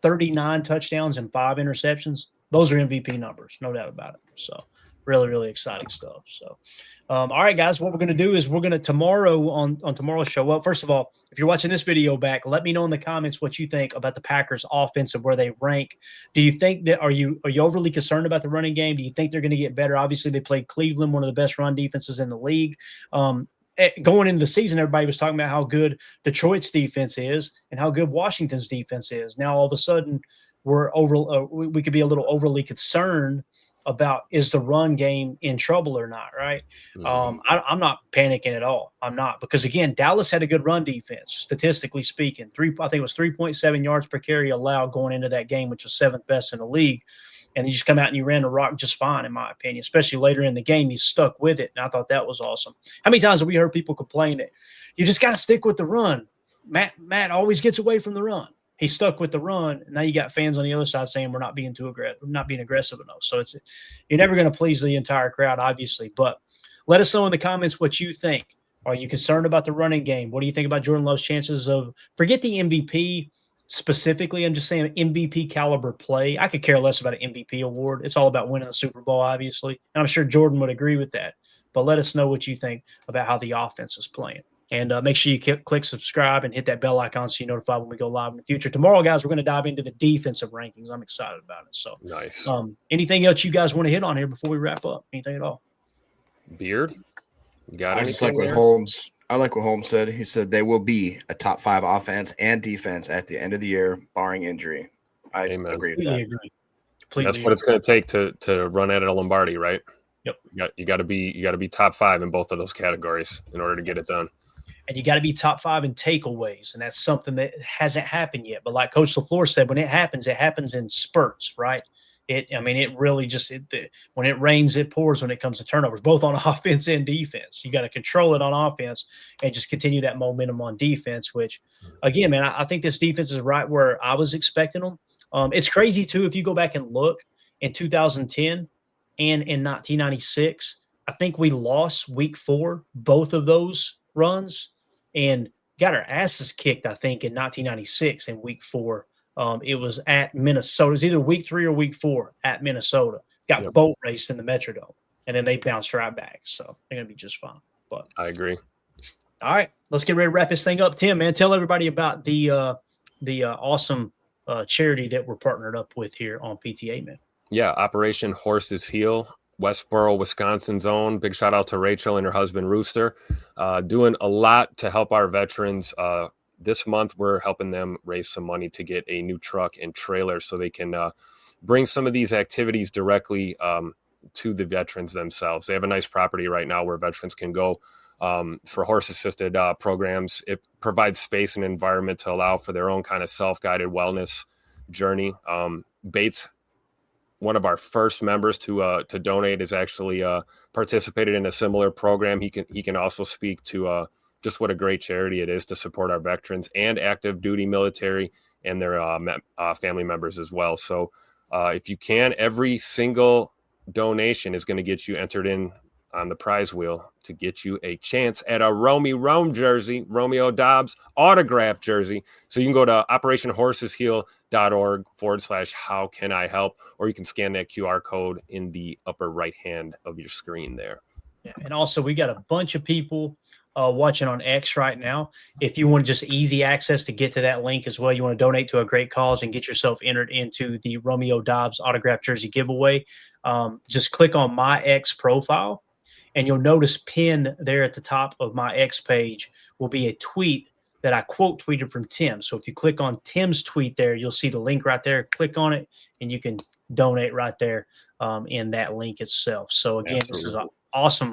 Speaker 2: 39 touchdowns and 5 interceptions. Those are MVP numbers, no doubt about it. So really, really exciting stuff. So, all right, guys, what we're going to do is we're going to tomorrow on tomorrow's show. Well, first of all, if you're watching this video back, let me know in the comments what you think about the Packers offense and where they rank. Do you think that, are you overly concerned about the running game? Do you think they're going to get better? Obviously, they played Cleveland, one of the best run defenses in the league. Going into the season, everybody was talking about how good Detroit's defense is and how good Washington's defense is. Now, all of a sudden, we could be a little overly concerned about, is the run game in trouble or not, right? Mm-hmm. I'm not panicking at all. I'm not, because, again, Dallas had a good run defense, statistically speaking. I think it was 3.7 yards per carry allowed going into that game, which was 7th best in the league. And you just come out and you ran the rock just fine, in my opinion, especially later in the game. You stuck with it, and I thought that was awesome. How many times have we heard people complain that you just got to stick with the run? Matt always gets away from the run. He stuck with the run. And now you got fans on the other side saying we're not being too aggressive, not being aggressive enough. So you're never going to please the entire crowd, obviously. But let us know in the comments what you think. Are you concerned about the running game? What do you think about Jordan Love's chances of, forget the MVP specifically, I'm just saying MVP caliber play. I could care less about an MVP award. It's all about winning the Super Bowl, obviously. And I'm sure Jordan would agree with that. But let us know what you think about how the offense is playing. And make sure you click subscribe and hit that bell icon so you're notified when we go live in the future. Tomorrow, guys, we're going to dive into the defensive rankings. I'm excited about it. So
Speaker 3: Nice.
Speaker 2: Anything else you guys want to hit on here before we wrap up? Anything at all?
Speaker 3: Beard? You got
Speaker 4: I just like what Holmes. I like what Holmes said. He said they will be a top 5 offense and defense at the end of the year, barring injury. I agree with that.
Speaker 2: Agree.
Speaker 3: That's what it's going to take to run at a Lombardi, right?
Speaker 2: Yep.
Speaker 3: You got to be top 5 in both of those categories in order to get it done.
Speaker 2: And you got to be top 5 in takeaways, and that's something that hasn't happened yet. But like Coach LaFleur said, when it happens in spurts, right? It really just when it rains, it pours when it comes to turnovers, both on offense and defense. You got to control it on offense and just continue that momentum on defense, which, again, man, I think this defense is right where I was expecting them. It's crazy, too, if you go back and look in 2010 and in 1996, I think we lost week 4, both of those runs, and got our asses kicked, I think, in 1996 in week 4. It was at Minnesota. It was either week 3 or week 4 at Minnesota. Got boat raced in the Metrodome, and then they bounced right back. So they're going to be just fine. But
Speaker 3: I agree.
Speaker 2: All right, let's get ready to wrap this thing up. Tim, man, tell everybody about the awesome charity that we're partnered up with here on PTA, man.
Speaker 3: Yeah, Operation Horse's Heel, Westboro, Wisconsin's own. Big shout out to Rachel and her husband Rooster, doing a lot to help our veterans. This month, we're helping them raise some money to get a new truck and trailer so they can bring some of these activities directly to the veterans themselves. They have a nice property right now where veterans can go for horse-assisted programs. It provides space and environment to allow for their own kind of self-guided wellness journey. Bates, one of our first members to donate, is actually participated in a similar program. He can also speak to just what a great charity it is to support our veterans and active duty military and their family members as well. So if you can, every single donation is going to get you entered in on the prize wheel to get you a chance at a Romeo Doubs autograph jersey. So you can go to operationhorsesheal.org/how can I help, or you can scan that QR code in the upper right hand of your screen there.
Speaker 2: Yeah, and also we got a bunch of people watching on X right now. If you want just easy access to get to that link as well, you want to donate to a great cause and get yourself entered into the Romeo Doubs autograph jersey giveaway, just click on my X profile, and you'll notice pinned there at the top of my X page will be a tweet that I quote tweeted from Tim. So if you click on Tim's tweet there, you'll see the link right there. Click on it, and you can donate right there in that link itself. So again, Absolutely. This is an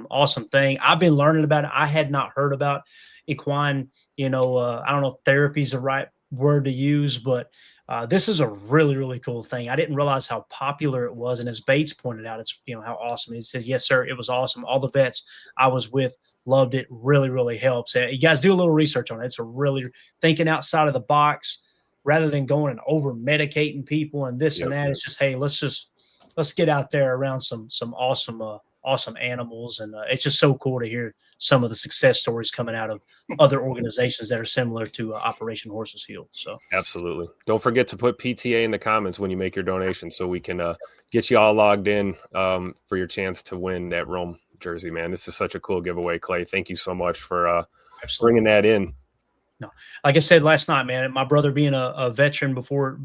Speaker 2: awesome thing. I've been learning about it. I had not heard about equine. I don't know if therapy is the right word to use, but this is a really, really cool thing. I didn't realize how popular it was. And as Bates pointed out, it's, how awesome. He says, yes, sir, it was awesome. All the vets I was with loved it. Really, really helps. You guys do a little research on it. It's a really thinking outside of the box rather than going and over medicating people and this and that. It's just, hey, let's get out there around some awesome animals. And it's just so cool to hear some of the success stories coming out of other organizations that are similar to Operation Horse's Heel. So
Speaker 3: absolutely. Don't forget to put PTA in the comments when you make your donation so we can get you all logged in for your chance to win that Rome jersey, man. This is such a cool giveaway, Clay. Thank you so much for bringing that in.
Speaker 2: No, like I said last night, man, my brother being a veteran before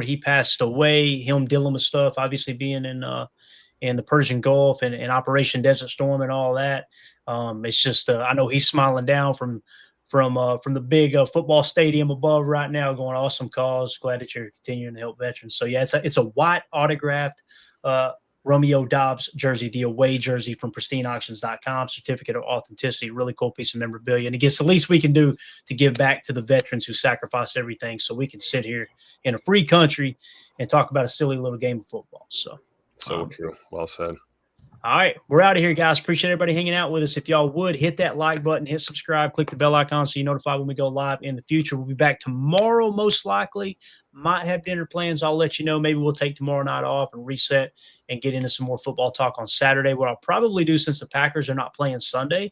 Speaker 2: he passed away, him dealing with stuff, obviously being in the Persian Gulf and Operation Desert Storm and all that. It's just I know he's smiling down from the big football stadium above right now, going awesome cause. Glad that you're continuing to help veterans. So yeah, it's a white autographed Romeo Doubs jersey, the away jersey from pristineauctions.com, certificate of authenticity, really cool piece of memorabilia. And I guess the least we can do to give back to the veterans who sacrificed everything so we can sit here in a free country and talk about a silly little game of football. So
Speaker 3: true. Well said.
Speaker 2: All right, we're out of here, guys. Appreciate everybody hanging out with us. If y'all would, hit that like button, hit subscribe, click the bell icon so you're notified when we go live in the future. We'll be back tomorrow, most likely. Might have dinner plans. I'll let you know. Maybe we'll take tomorrow night off and reset and get into some more football talk on Saturday. What I'll probably do, since the Packers are not playing Sunday,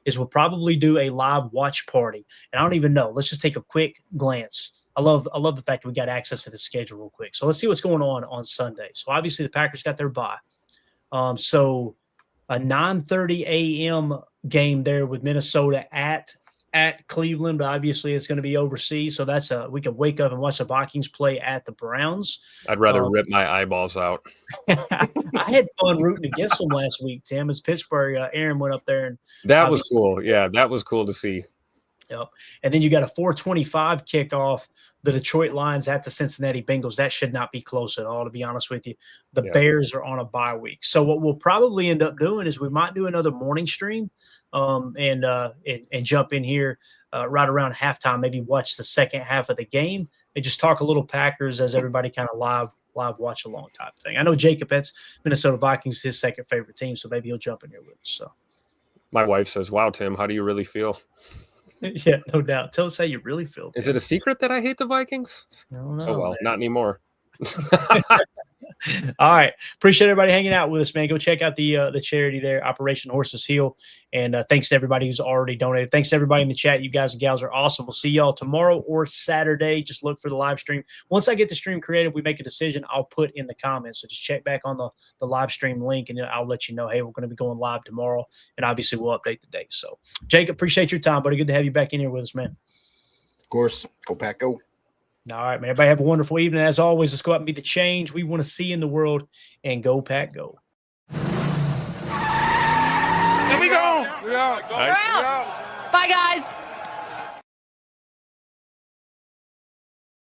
Speaker 2: is we'll probably do a live watch party. And I don't even know. Let's just take a quick glance. I love the fact that we got access to the schedule real quick. So let's see what's going on Sunday. So obviously the Packers got their bye. So a 9:30 a.m. game there with Minnesota at at Cleveland, but obviously it's going to be overseas. So that's we can wake up and watch the Vikings play at the Browns.
Speaker 3: I'd rather rip my eyeballs out.
Speaker 2: I had fun rooting against them last week, Tim. As Pittsburgh, Aaron went up there and
Speaker 3: that was cool. Yeah, that was cool to see.
Speaker 2: Yep. And then you got a 4:25 kickoff, the Detroit Lions at the Cincinnati Bengals. That should not be close at all, to be honest with you. The Bears are on a bye week. So what we'll probably end up doing is we might do another morning stream and jump in here right around halftime, maybe watch the second half of the game and just talk a little Packers as everybody kind of live watch along type thing. I know Jacob, that's Minnesota Vikings, his second favorite team, so maybe he'll jump in here with us. So
Speaker 3: my wife says, "Wow, Tim, how do you really feel?"
Speaker 2: Yeah, no doubt. Tell us how you really feel.
Speaker 3: Is it a secret that I hate the Vikings?
Speaker 2: I don't know,
Speaker 3: oh, well,
Speaker 2: man.
Speaker 3: Not anymore.
Speaker 2: All right. Appreciate everybody hanging out with us, man. Go check out the charity there, Operation Horses Heal. And thanks to everybody who's already donated. Thanks to everybody in the chat. You guys and gals are awesome. We'll see y'all tomorrow or Saturday. Just look for the live stream. Once I get the stream created, we make a decision, I'll put in the comments. So just check back on the live stream link, and I'll let you know, hey, we're going to be going live tomorrow. And obviously, we'll update the date. So, Jacob, appreciate your time, buddy. Good to have you back in here with us, man.
Speaker 4: Of course. Go Pack, go.
Speaker 2: All right, man. Everybody have a wonderful evening. As always, let's go out and be the change we want to see in the world, and go Pack, go.
Speaker 5: Here we go.
Speaker 6: We're out. Bye, guys.